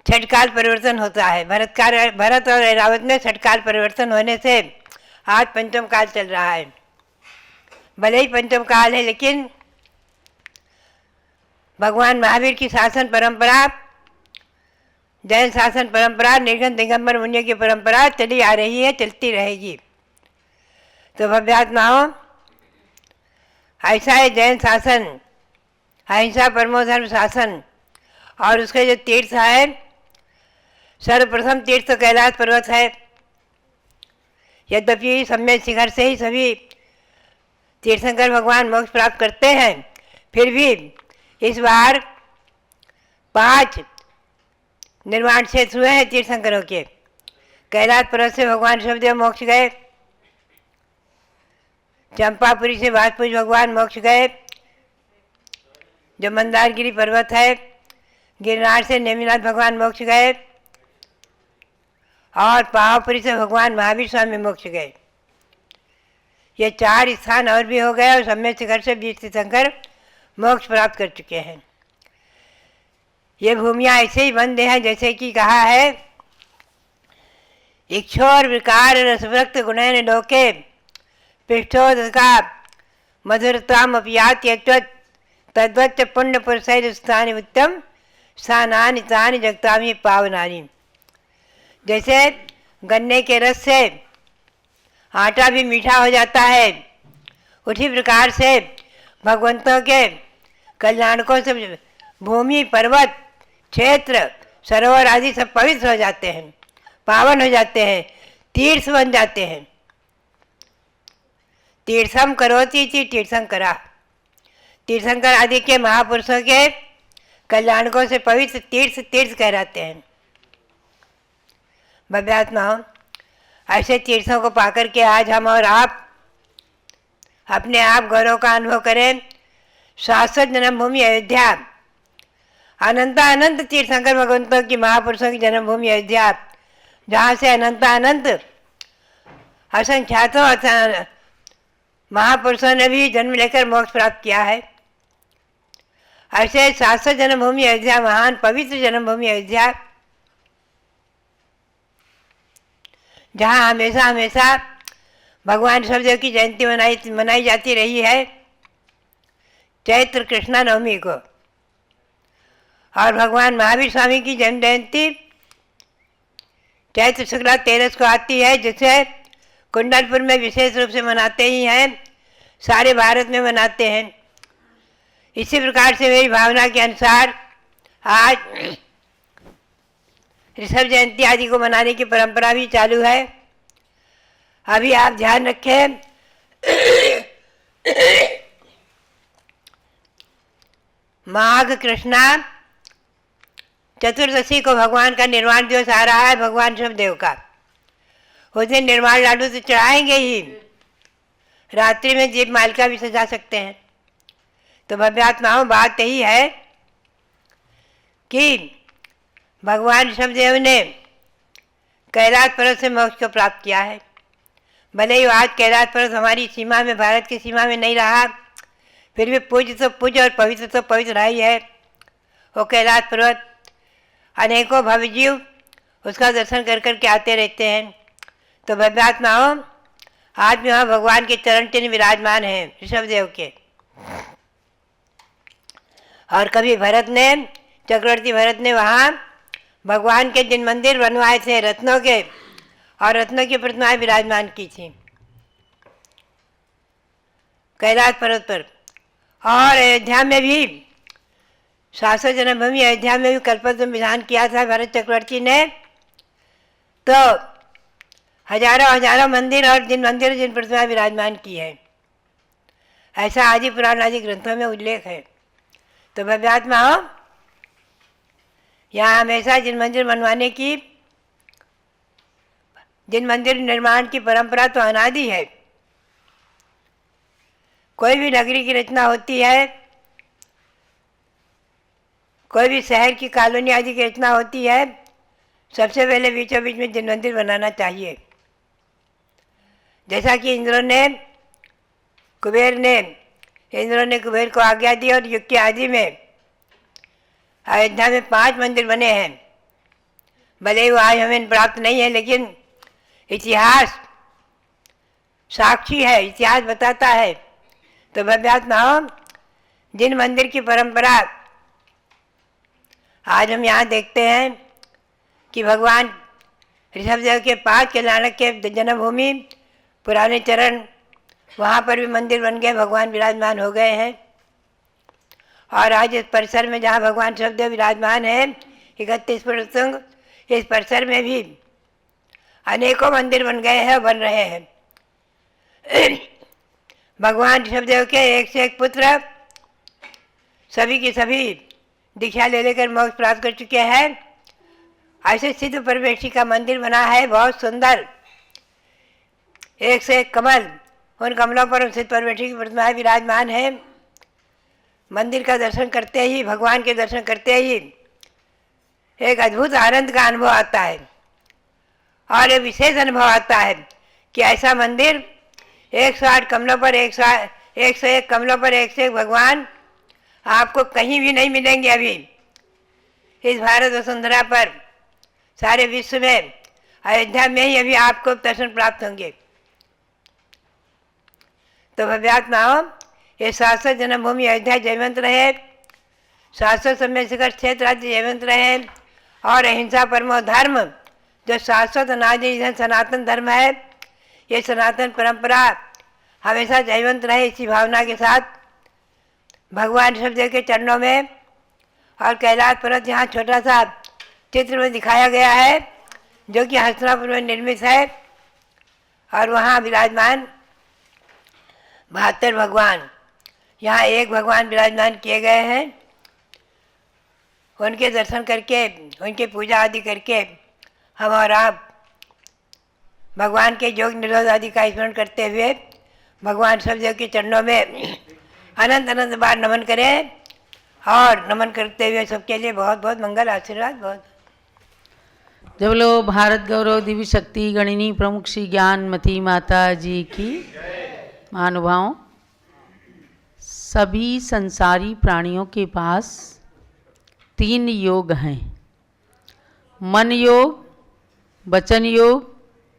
छठकाल परिवर्तन होता है। भरत और ऐरावत में छठकाल परिवर्तन होने से आज पंचम काल चल रहा है। भले ही पंचम काल है, लेकिन भगवान महावीर की शासन परंपरा, जैन शासन परंपरा, निर्गंध दिगंबर मुनियों की परंपरा चली आ रही है, चलती रहेगी। तो भव्यात्माओं, ऐसा है जैन शासन, अहिंसा परमो धर्म शासन। और उसके जो तीर्थ है, सर्वप्रथम तीर्थ तो कैलाश पर्वत है। यद्यपि सम्यक शिखर से ही सभी तीर्थंकर भगवान मोक्ष प्राप्त करते हैं, फिर भी इस बार 5 निर्माण क्षेत्र हुए हैं तीर्थंकरों के। कैलाश पर्वत से भगवान ऋषभदेव मोक्ष गए, चंपापुरी से वाजपूज भगवान मोक्ष गए, जो मंदारगिरी पर्वत है, गिरनार से नेमिनाथ भगवान मोक्ष गए और पावापुरी से भगवान महावीर स्वामी मोक्ष गए। ये 4 स्थान और भी हो गए और सम्यक शिखर से 20 तीर्थंकर मोक्ष प्राप्त कर चुके हैं। ये भूमियाँ ऐसे ही बंद हैं जैसे कि कहा है, इक्षोर विकार रसवृक्त गुणैन लोके पृष्ठोदका मधुरताम अपियात यत्वत् तद्वच्च पुण्य पुरुषैर स्थानि उत्तम स्थानानि तानि जगतामि पावनानि। जैसे गन्ने के रस से आटा भी मीठा हो जाता है, उसी प्रकार से भगवंतों के कल्याणकों से भूमि, पर्वत, क्षेत्र, सरोवर आदि सब पवित्र हो जाते हैं, पावन हो जाते हैं, तीर्थ बन जाते हैं। तीर्थम करोति इति तीर्थंकरा, तीर्थंकर आदि के महापुरुषों के कल्याणकों से पवित्र तीर्थ तीर्थ कहलाते हैं। भव्यात्मा, ऐसे तीर्थों को पाकर के आज हम और आप अपने आप गौरव का अनुभव करें। शाश्वत जन्मभूमि अयोध्या, अनंत तीर्थंकर भगवंतों की महापुरुषों की जन्मभूमि अयोध्या, जहाँ से अनंत असंख्यातों महापुरुषों ने भी जन्म लेकर मोक्ष प्राप्त किया है। ऐसे शाश्वत जन्मभूमि अयोध्या, महान पवित्र जन्मभूमि अयोध्या, जहाँ हमेशा भगवान शबदेव की जयंती मनाई जाती रही है चैत्र कृष्णा नवमी को। और भगवान महावीर स्वामी की जन्म जयंती चैत्र शुक्ला 13 को आती है, जिसे कुंडलपुर में विशेष रूप से मनाते ही हैं, सारे भारत में मनाते हैं। इसी प्रकार से मेरी भावना के अनुसार आज ऋषभ जयंती आदि को मनाने की परंपरा भी चालू है। अभी आप ध्यान रखें, माघ कृष्णा चतुर्दशी को भगवान का निर्वाण दिवस आ रहा है, भगवान शबदेव का। उस दिन निर्वाण लाडू तो चढ़ाएंगे ही, रात्रि में दीप मालिका भी सजा सकते हैं। तो भव्यात्माओं, बात यही है कि भगवान शबदेव ने कैलाश पर्वत से मोक्ष को प्राप्त किया है। भले ही आज कैलाश पर्वत हमारी सीमा में, भारत की सीमा में नहीं रहा, फिर भी पूज्य तो पूज्य और पवित्र तो पवित्र रहा ही है वो कैलाश पर्वत। अनेकों भवजीव उसका दर्शन कर कर के आते रहते हैं। तो भव्यात्माओं, आज भी वहाँ भगवान के चरण चिन्ह विराजमान हैं ऋषभदेव के। और कभी भरत ने, चक्रवर्ती भरत ने वहाँ भगवान के जिन मंदिर बनवाए थे रत्नों के, और रत्नों की प्रतिमाएं विराजमान की थी कैलाश पर्वत पर। और अयोध्या में भी, शाश्वत जन्मभूमि अयोध्या में भी कल्पतरु विधान किया था भरत चक्रवर्ती ने। तो हजारों मंदिर और जिन प्रतिमाएं विराजमान की है, ऐसा आदि पुराण आदि ग्रंथों में उल्लेख है। तो भव्यात्मा हो, यहाँ हमेशा जिन मंदिर बनवाने की, जिन मंदिर निर्माण की परंपरा तो अनादि है। कोई भी नगरी की रचना होती है, कोई भी शहर की कॉलोनी आदि की रचना होती है, सबसे पहले बीचों बीच में जिन मंदिर बनाना चाहिए। जैसा कि इंद्र ने कुबेर को आज्ञा दी और युग के आदि में अयोध्या में 5 मंदिर बने हैं। भले ही वो आज हमें प्राप्त नहीं है, लेकिन इतिहास साक्षी है, इतिहास बताता है। तो भव्यात्माओं, जिन मंदिर की परंपरा आज हम यहाँ देखते हैं कि भगवान ऋषभदेव के 5 कल्याणक के जन्मभूमि पुराने चरण, वहाँ पर भी मंदिर बन गए, भगवान विराजमान हो गए हैं। और आज इस परिसर में जहाँ भगवान ऋषभदेव विराजमान है 31 प्रसंग, इस परिसर में भी अनेकों मंदिर बन गए हैं, बन रहे हैं। भगवान ऋषभदेव के एक से एक पुत्र सभी की सभी दीक्षा ले लेकर मोक्ष प्राप्त कर चुके हैं। ऐसे सिद्ध परमेश्वरी का मंदिर बना है, बहुत सुंदर, एक से एक कमल, उन कमलों पर सिद्ध परमेश्वरी की प्रतिमाएं विराजमान है। मंदिर का दर्शन करते ही, भगवान के दर्शन करते ही एक अद्भुत आनंद का अनुभव आता है। और एक विशेष अनुभव आता है कि ऐसा मंदिर 108 कमलों पर 101 कमलों पर एक से एक भगवान आपको कहीं भी नहीं मिलेंगे। अभी इस भारत वसुंधरा पर, सारे विश्व में, अयोध्या में ही अभी आपको दर्शन प्राप्त होंगे। तो भव्यात्माओं, ये शाश्वत जन्मभूमि अयोध्या जयवंत रहे, शाश्वत समय शिखर क्षेत्र आदि जयवंत रहे, और अहिंसा परमो धर्म जो शाश्वत अनादि सनातन धर्म है, ये सनातन परंपरा हमेशा जयवंत रहे। इसी भावना के साथ भगवान ऋषभदेव के चरणों में और कैलाश पर्वत यहाँ छोटा सा चित्र में दिखाया गया है, जो कि हस्तिनापुर में निर्मित है। और वहाँ विराजमान 72 भगवान, यहाँ एक भगवान विराजमान किए गए हैं। उनके दर्शन करके, उनकी पूजा आदि करके हम और आप भगवान के योग निरोध आदि का स्मरण करते हुए भगवान सब देव के चरणों में अनंत अनंत बार नमन करें। और नमन करते हुए सबके लिए बहुत बहुत मंगल आशीर्वाद। बहुत जब बोलो भारत गौरव दिव्य शक्ति गणिनी प्रमुख श्री ज्ञानमती माता जी की। महानुभावों, सभी संसारी प्राणियों के पास 3 योग हैं, मन योग, वचन योग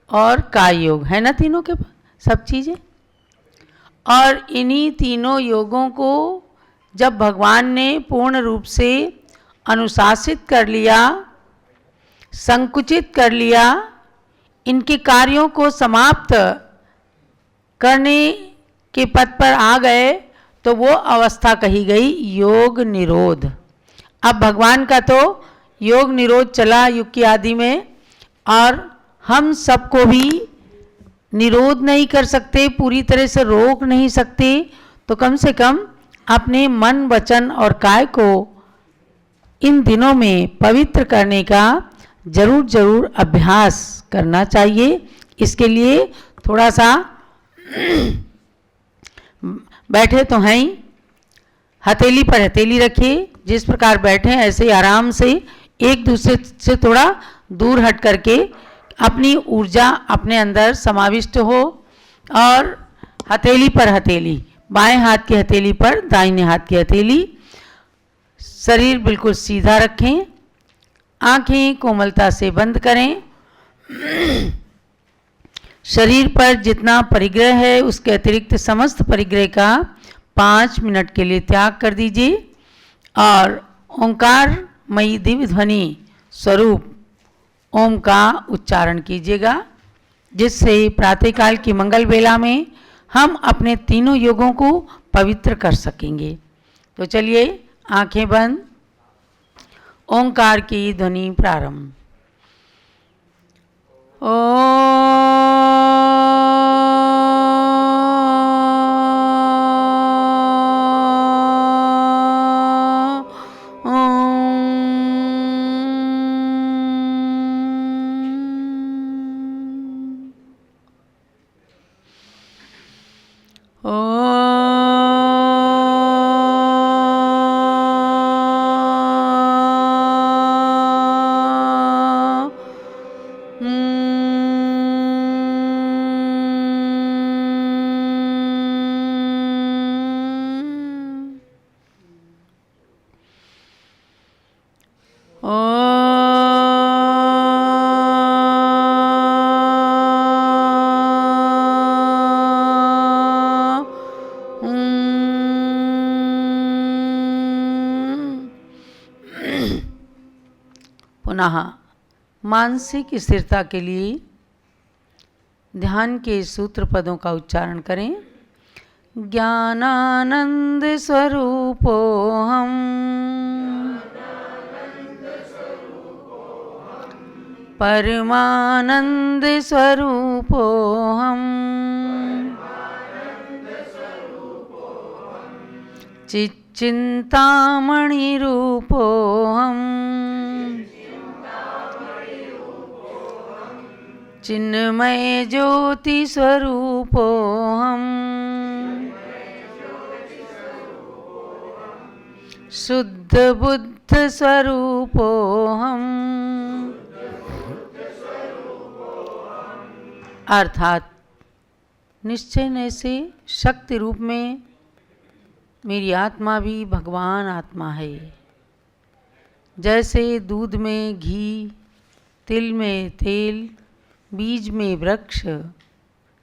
और काय योग, है ना तीनों के पास सब चीज़ें। और इन्हीं तीनों योगों को जब भगवान ने पूर्ण रूप से अनुशासित कर लिया, संकुचित कर लिया, इनके कार्यों को समाप्त करने के पथ पर आ गए, तो वो अवस्था कही गई योग निरोध। अब भगवान का तो योग निरोध चला युग की आदि में, और हम सबको भी निरोध नहीं कर सकते, पूरी तरह से रोक नहीं सकते, तो कम से कम अपने मन, वचन और काय को इन दिनों में पवित्र करने का जरूर अभ्यास करना चाहिए। इसके लिए थोड़ा सा बैठे तो हैं ही, हथेली पर हथेली रखिए, जिस प्रकार बैठे ऐसे आराम से एक दूसरे से थोड़ा दूर हट करके अपनी ऊर्जा अपने अंदर समाविष्ट हो, और हथेली पर हथेली, बाएं हाथ की हथेली पर दाहिने हाथ की हथेली, शरीर बिल्कुल सीधा रखें, आंखें कोमलता से बंद करें। शरीर पर जितना परिग्रह है उसके अतिरिक्त समस्त परिग्रह का 5 मिनट के लिए त्याग कर दीजिए, और ओंकारमयी दिव्य ध्वनि स्वरूप ओम का उच्चारण कीजिएगा, जिससे प्रातःकाल की मंगल बेला में हम अपने तीनों योगों को पवित्र कर सकेंगे। तो चलिए आंखें बंद, ओंकार की ध्वनि प्रारंभ। पुनः मानसिक स्थिरता के लिए ध्यान के सूत्र पदों का उच्चारण करें। ज्ञानानंद स्वरूपो हम, परमानंद स्वरूपो हम, चिंतामणि रूपो हम, चिन्मय ज्योति स्वरूपो हम, शुद्ध बुद्ध स्वरूपो हम, अर्थात निश्चय से शक्ति रूप में मेरी आत्मा भी भगवान आत्मा है। जैसे दूध में घी, तिल में तेल, बीज में वृक्ष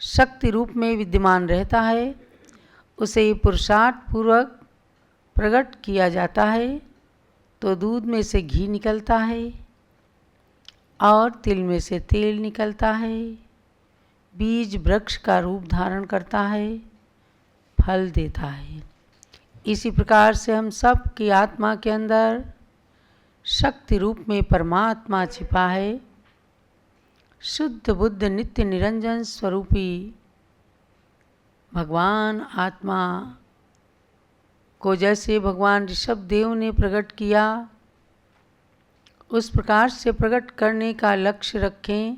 शक्ति रूप में विद्यमान रहता है, उसे पुरुषार्थ पूर्वक प्रकट किया जाता है तो दूध में से घी निकलता है और तिल में से तेल निकलता है, बीज वृक्ष का रूप धारण करता है, फल देता है। इसी प्रकार से हम सब की आत्मा के अंदर शक्ति रूप में परमात्मा छिपा है। शुद्ध बुद्ध नित्य निरंजन स्वरूपी भगवान आत्मा को जैसे भगवान ऋषभ देव ने प्रकट किया, उस प्रकार से प्रकट करने का लक्ष्य रखें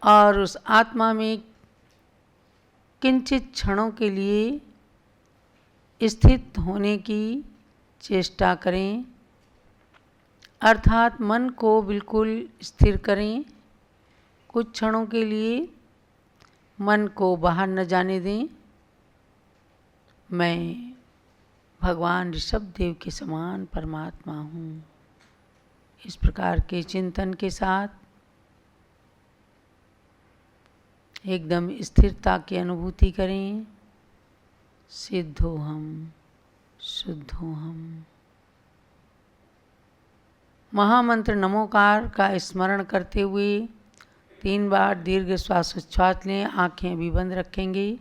और उस आत्मा में किंचित क्षणों के लिए स्थित होने की चेष्टा करें, अर्थात मन को बिल्कुल स्थिर करें। कुछ क्षणों के लिए मन को बाहर न जाने दें। मैं भगवान ऋषभ देव के समान परमात्मा हूँ। इस प्रकार के चिंतन के साथ एकदम स्थिरता की अनुभूति करें। सिद्धो हम, शुद्धो हम। महामंत्र नमोकार का स्मरण करते हुए 3 बार दीर्घ श्वासोच्छ्वास लें। आँखें अभी बंद रखेंगे।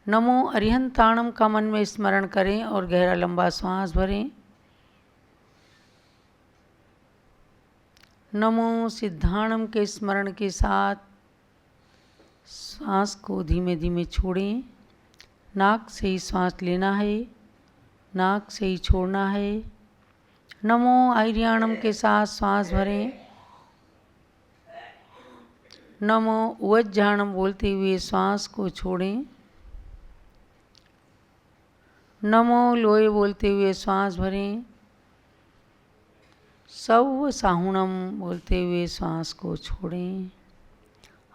नमो अरिहंताणम का मन में स्मरण करें और गहरा लंबा श्वास भरें। नमो सिद्धाणम के स्मरण के साथ श्वास को धीमे धीमे छोड़ें। नाक से ही श्वास लेना है, नाक से ही छोड़ना है। नमो आर्याणम के साथ श्वास भरें। नमो उज्जाणम बोलते हुए श्वास को छोड़ें। नमो लोय बोलते हुए श्वास भरें। सव साहुणम बोलते हुए श्वास को छोड़ें।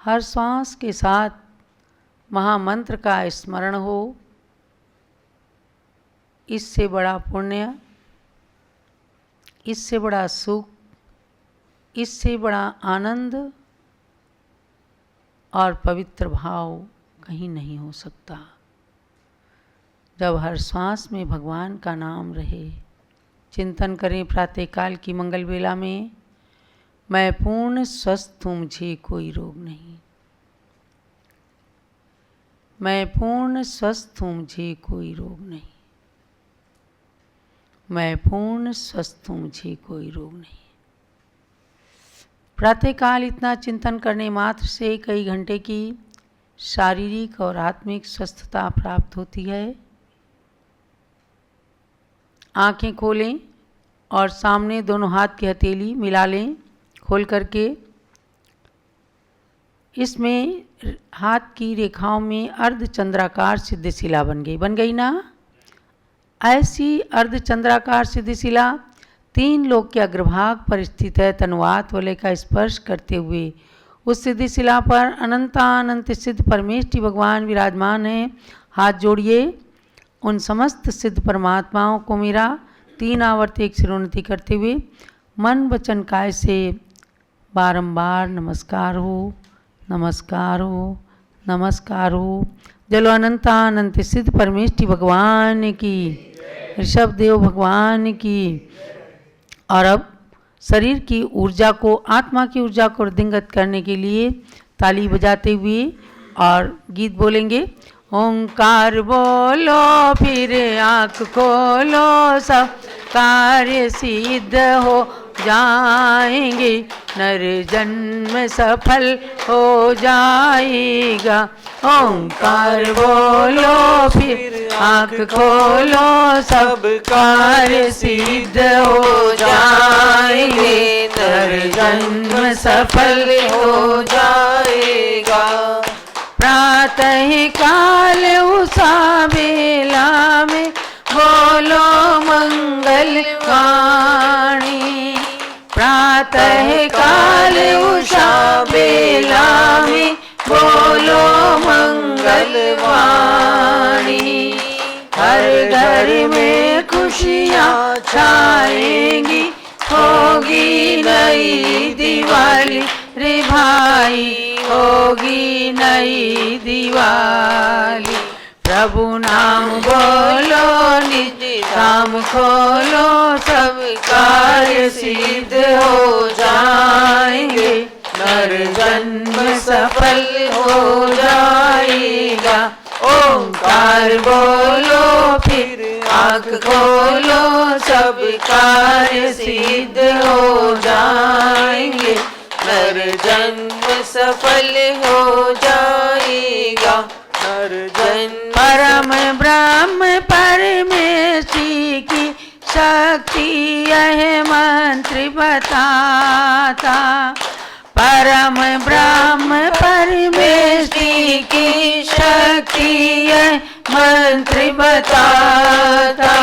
हर श्वास के साथ महामंत्र का स्मरण हो। इससे बड़ा पुण्य, इससे बड़ा सुख, इससे बड़ा आनंद और पवित्र भाव कहीं नहीं हो सकता। जब हर श्वास में भगवान का नाम रहे। चिंतन करें प्रातःकाल की मंगल बेला में, मैं पूर्ण स्वस्थ हूँ, मुझे कोई रोग नहीं। मैं पूर्ण स्वस्थ हूँ, मुझे कोई रोग नहीं। मैं पूर्ण स्वस्थ हूँ, मुझे कोई रोग नहीं। प्रातःकाल इतना चिंतन करने मात्र से कई घंटे की शारीरिक और आत्मिक स्वस्थता प्राप्त होती है। आंखें खोलें और सामने दोनों हाथ की हथेली मिला लें खोल करके। इसमें हाथ की रेखाओं में अर्धचंद्राकार सिद्धशिला बन गई ना। ऐसी अर्धचंद्राकार सिद्धशिला 3 लोक के अग्रभाग पर स्थित है। तनुवात वलय का स्पर्श करते हुए उस सिद्धशिला पर अनंतानंत सिद्ध परमेष्टि भगवान विराजमान हैं। हाथ जोड़िए। उन समस्त सिद्ध परमात्माओं को मेरा 3 आवर्त एक सिरोन्नति करते हुए मन वचन काय से बारंबार नमस्कार हो, नमस्कार हो, नमस्कार हो। जलो अनंतानंत सिद्ध परमेष्टि भगवान की, ऋषभ देव भगवान की। और अब शरीर की ऊर्जा को, आत्मा की ऊर्जा को वृद्धिंगत करने के लिए ताली बजाते हुए और गीत बोलेंगे। ओंकार बोलो फिर आँख खोलो, सब कार्य सिद्ध हो जाएंगे, नर जन्म सफल हो जाएगा। ओंकार बोलो फिर आँख खोलो, सब कार्य सिद्ध हो जाएंगे, नर जन्म सफल हो जाएगा। प्रातः काल उषा बेला में बोलो मंगल वाणी। प्रातः काल उषा बेला में बोलो मंगल वाणी। हर घर में खुशियाँ छाएंगी, होगी नई दिवाली रे भाई, होगी नई दिवाली। प्रभु नाम बोलो, निज काम खोलो, सब कार्य सिद्ध हो जाएंगे, नर जन्म सफल हो जाएगा। ओंकार बोलो फिर आँख खोलो, सब कार्य सिद्ध हो जाएंगे, नर जन्म सफल हो जाएगा, नर जन्म परम ब्रह्म परमेष्टि की शक्ति यह मंत्र बताता, परम ब्रह्म परमेष्टि की शक्ति यह मंत्र बताता।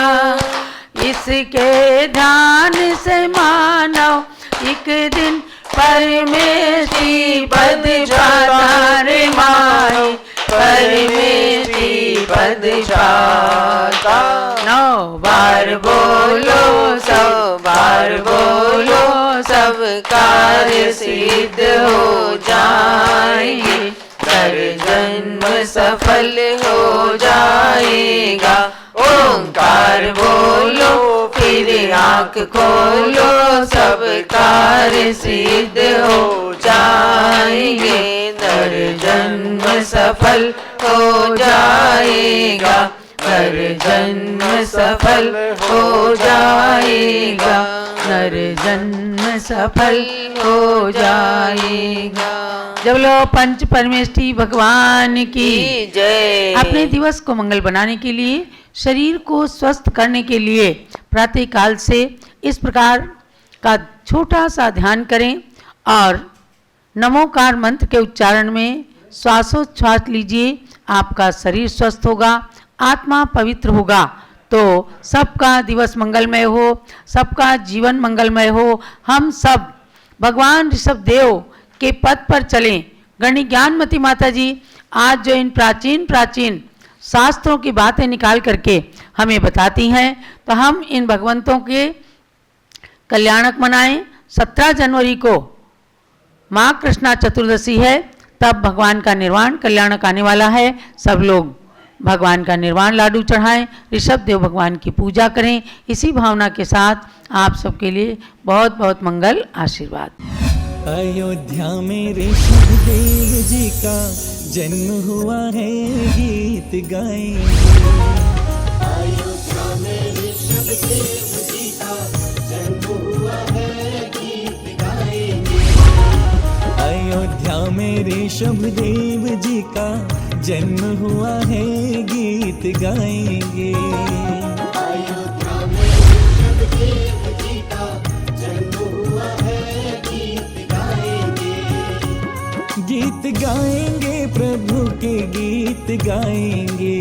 इसके ध्यान से मानव एक दिन परमेष्टि पद पाता रे माई, परमेष्टि पद पाता। 9 बार बोलो, 100 बार बोलो, सब कार्य सिद्ध हो जाएंगे, नर जन्म सफल हो जाएगा। ओंकार बोलो फिर आँख खोलो, सब कार्य सिद्ध हो जाएंगे, नर जन्म सफल हो जाएगा, नर जन्म सफल हो जाएगा, नर जन्म सफल हो जाएगा। जब लो पंच परमेष्टि भगवान की जय। अपने दिवस को मंगल बनाने के लिए, शरीर को स्वस्थ करने के लिए प्रातः काल से इस प्रकार का छोटा सा ध्यान करें और नमोकार मंत्र के उच्चारण में श्वासोच्छ्वास लीजिए। आपका शरीर स्वस्थ होगा, आत्मा पवित्र होगा, तो सबका दिवस मंगलमय हो, सबका जीवन मंगलमय हो। हम सब भगवान ऋषभ देव के पद पर चलें। गणी ज्ञानमती माता जी आज जो इन प्राचीन शास्त्रों की बातें निकाल करके हमें बताती हैं, तो हम इन भगवंतों के कल्याणक मनाएं। 17 जनवरी को माँ कृष्णा चतुर्दशी है, तब भगवान का निर्वाण कल्याणक आने वाला है। सब लोग भगवान का निर्वाण लाडू चढ़ाएं, ऋषभ देव भगवान की पूजा करें। इसी भावना के साथ आप सबके लिए बहुत बहुत मंगल आशीर्वाद। अयोध्या में ऋषभ देव जी का जन्म हुआ है, गीत गाएंगे। अयोध्या में ऋषभ देव जी का जन्म हुआ है, गीत गाएंगे। अयोध्या में ऋषभ देव जी का जन्म हुआ है, गीत गाएंगे। अयोध्या में ऋषभ देव जी का जन्म हुआ है, गीत गाएंगे। गीत गाएंगे प्रभु के गीत गाएंगे।